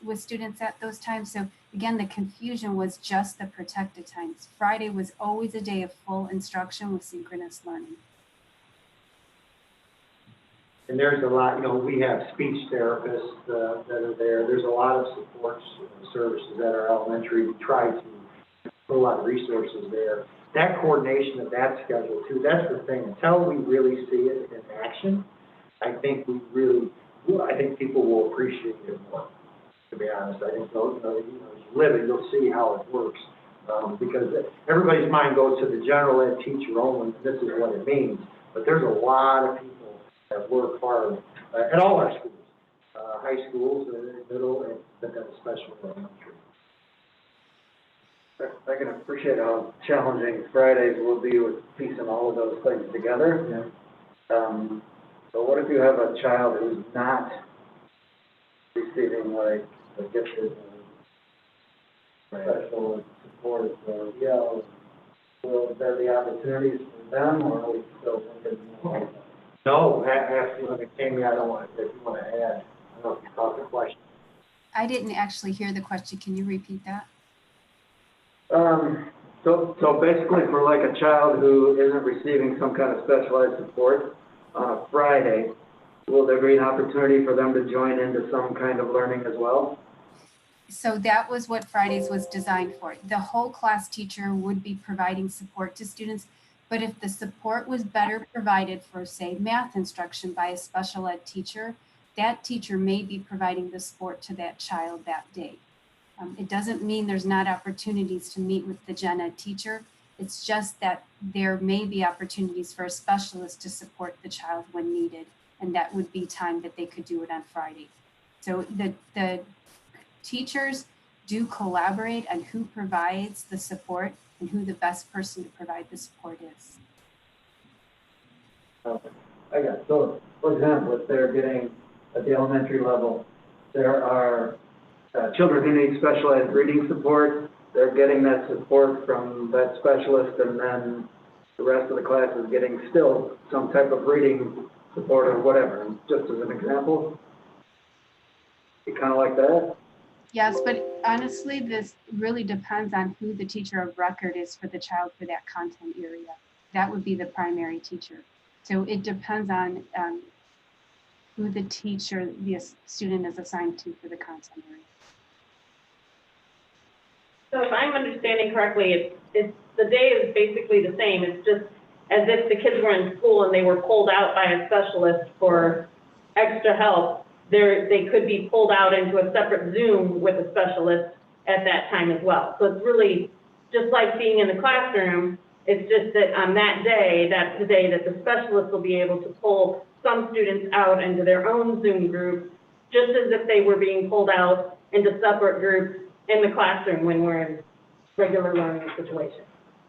with students at those times. So again, the confusion was just the protected times. Friday was always a day of full instruction with synchronous learning. And there's a lot, we have speech therapists that are there. There's a lot of support services at our elementary. We try to put a lot of resources there. That coordination of that schedule too, that's the thing. Until we really see it in action, I think people will appreciate it more, to be honest. I think, as you live it, you'll see how it works. Because everybody's mind goes to the general ed teacher only, and this is what it means. But there's a lot of people that work hard at all our schools, high schools, middle, and then especially elementary. I can appreciate how challenging Fridays will be with piecing all of those things together. Yeah. So what if you have a child who's not receiving like a gifted special support or yell? Will there be opportunities for them, or are we still thinking more like that? No, absolutely. Tammy, I don't want to, if you want to add, I don't know if you caught the question. I didn't actually hear the question. Can you repeat that? So basically for like a child who isn't receiving some kind of specialized support on a Friday, will there be an opportunity for them to join into some kind of learning as well? So that was what Fridays was designed for. The whole class teacher would be providing support to students, but if the support was better provided for, say, math instruction by a special ed teacher, that teacher may be providing the support to that child that day. It doesn't mean there's not opportunities to meet with the gen ed teacher. It's just that there may be opportunities for a specialist to support the child when needed, and that would be time that they could do it on Friday. So the teachers do collaborate on who provides the support and who the best person to provide the support is. I got it. So For example, if they're getting, at the elementary level, there are children who need specialized reading support, they're getting that support from that specialist, and then the rest of the class is getting still some type of reading support or whatever. And just as an example, you kind of like that? Yes, but honestly, this really depends on who the teacher of record is for the child for that content area. That would be the primary teacher. So it depends on who the teacher, the student is assigned to for the content area. So if I'm understanding correctly, it's, the day is basically the same. It's just as if the kids were in school and they were pulled out by a specialist for extra help. They could be pulled out into a separate Zoom with a specialist at that time as well. So it's really just like being in the classroom. It's just that on that day, that's the day that the specialist will be able to pull some students out into their own Zoom group, just as if they were being pulled out into separate groups in the classroom when we're in regular learning situation.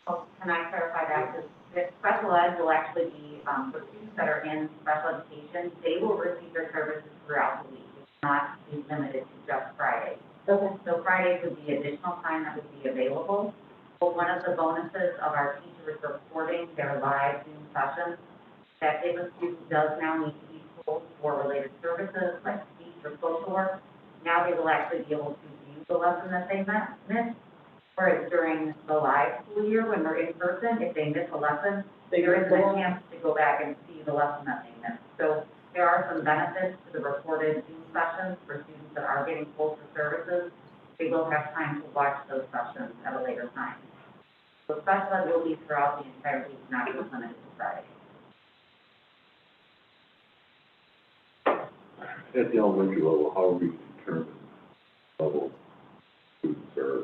Oh, can I clarify that? The special ed will actually be, for students that are in special education, they will receive their services throughout the week. It's not be limited to just Friday. Okay. So Fridays would be additional time that would be available. But one of the bonuses of our teachers reporting their live Zoom sessions, that if a student does now need to be pulled for related services like speech or social work, now they will actually be able to view the lesson that they missed. Whereas during the live school year, when they're in person, if they miss a lesson, there isn't a chance to go back and see the lesson that they missed. So there are some benefits to the recorded Zoom sessions for students that are getting pulled for services. They will have time to watch those sessions at a later time. So special ed will be throughout the entire week, not just limited to Friday. At the elementary level, how do we determine level students are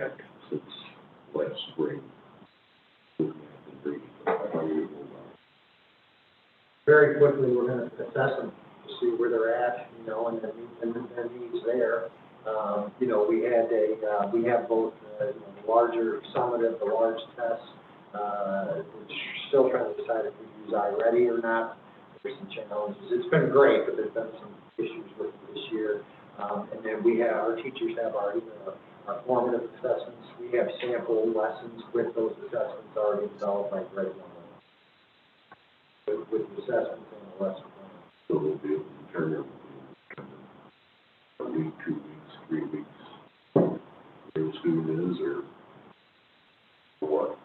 at since last spring? Very quickly, we're going to assess them to see where they're at, you know, and their needs there. You know, we have both, you know, the larger summative, the large tests, we're still trying to decide if we use iReady or not. There's some challenges. It's been great, but there's been some issues with it this year. And then our teachers have our formative assessments. We have sample lessons with those assessments already developed, like right now. With the assessments and the lesson plan. So they'll be able to determine a week, 2 weeks, 3 weeks, where the student is, or what?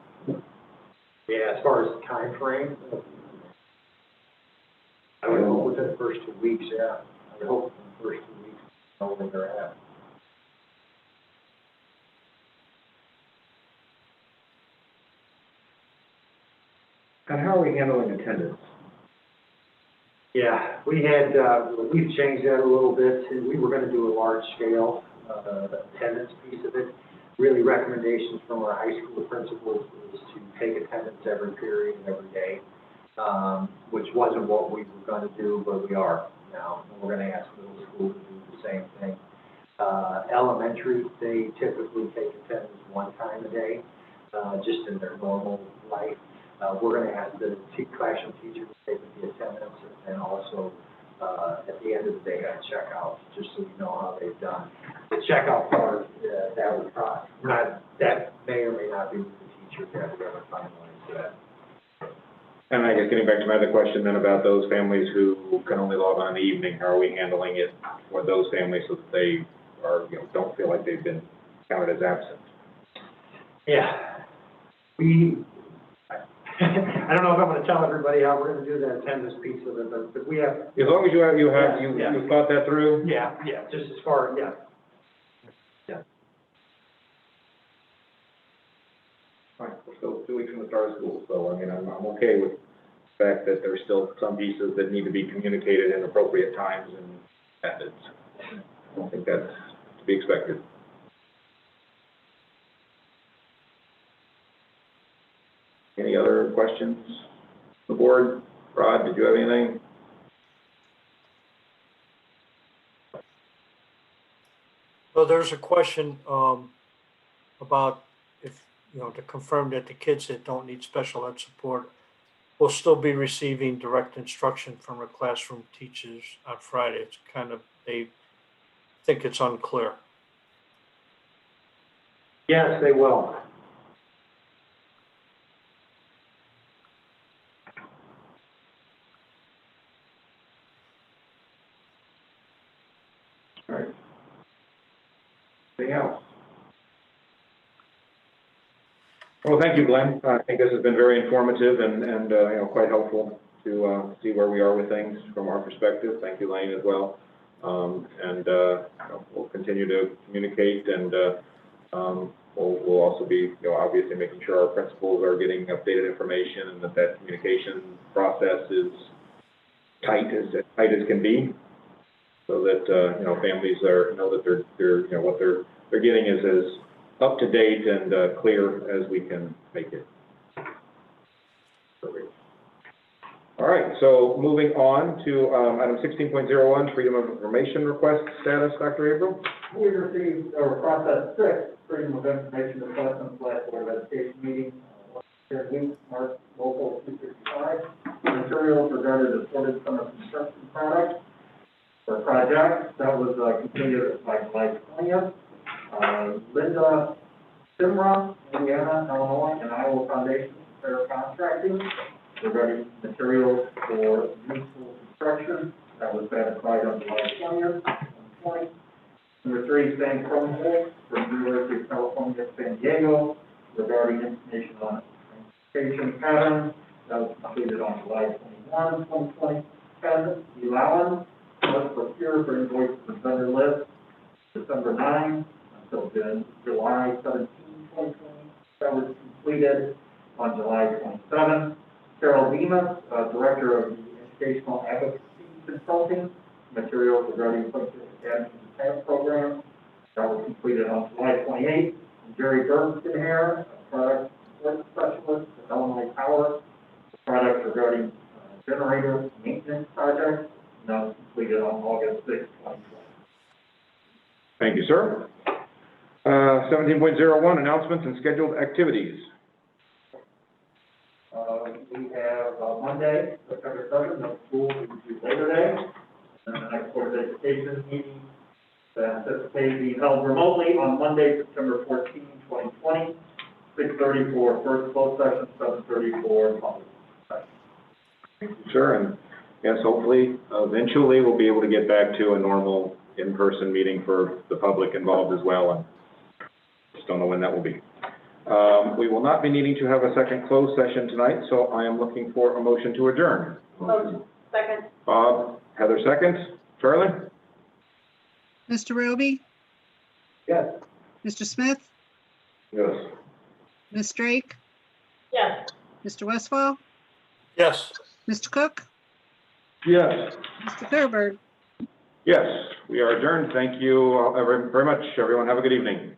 Yeah, as far as time frame, I would hope within the first 2 weeks, yeah. I would hope within the first 2 weeks, know where they're at. And how are we handling attendance? Yeah, we've changed that a little bit. We were going to do a large scale attendance piece of it. Really, recommendations from our high school principals was to take attendance every period, every day, which wasn't what we were going to do, but we are now. And we're going to ask middle school to do the same thing. Elementary, they typically take attendance one time a day, just in their normal life. We're going to ask the classroom teacher to take the attendance and also at the end of the day have checkout, just so we know how they've done. The checkout part, that would cost, that may or may not be with the teacher, that we haven't finalized that. And I guess getting back to my other question then about those families who can only log on in the evening, how are we handling it for those families so that they are, you know, don't feel like they've been counted as absent? Yeah. I don't know if I'm going to tell everybody how we're going to do that attendance piece of it, but we have. As long as you thought that through? Yeah, just as far, yeah. Fine, we're still 2 weeks from the start of school, so I mean, I'm okay with the fact that there's still some pieces that need to be communicated in appropriate times and methods. I don't think that's to be expected. Any other questions? The board, Rod, did you have anything? So there's a question about if, you know, to confirm that the kids that don't need special ed support will still be receiving direct instruction from the classroom teachers on Friday. It's kind of, they think it's unclear. Yes, they will. All right. Anything else? Well, thank you, Glenn. I think this has been very informative and you know, quite helpful to see where we are with things from our perspective. Thank you, Lane, as well. You know, we'll continue to communicate, and we'll also be, you know, obviously making sure our principals are getting updated information, and that communication process is tight as can be, so that you know, families know that they're you know, what they're getting is as up to date and clear as we can make it. Perfect. All right, so moving on to item 16.01, Freedom of Information Request Status, Dr. April. We received, or processed 6 Freedom of Information Assessments last Board of Education meeting, this week, March local 265. Materials regarding the sorted summer construction product or project that was completed by July 20th. Linda Simra, Indiana, Illinois, and Iowa Foundation for Contracting regarding materials for new school construction that was satisfied on July 20th, 2020. Number 3, Sam Cromwell from the University of California, San Diego, regarding information on transportation patterns that was completed on July 21, 2020. Kevin Elan was procured for invoice for vendor list December 9 until July 17, 2020. That was completed on July 27. Carol Demas, Director of the Educational Advocacy Consulting, materials regarding Plainfield Academy Defense Program. That was completed on July 28th. And Jerry Bernston here, Product Support Specialist at Illinois Power, products regarding generator maintenance project. And that was completed on August 6th, 2020. Thank you, sir. 17.01, announcements and scheduled activities. We have Monday, September 7th, no school, we do Labor Day. And the next Board of Education meeting anticipated being held remotely on Monday, September 14, 2020, 6:30 for first closed session, 7:30 for public session. Thank you, sir. And yes, hopefully, eventually, we'll be able to get back to a normal in-person meeting for the public involved as well. And just don't know when that will be. We will not be needing to have a second closed session tonight, so I am looking for a motion to adjourn. Motion. Second. Bob, Heather seconds. Charlie? Mr. Roby? Yes. Mr. Smith? Yes. Ms. Drake? Yes. Mr. Westfall? Yes. Mr. Cook? Yes. Mr. Thurberg? Yes, we are adjourned. Thank you very much, everyone. Have a good evening.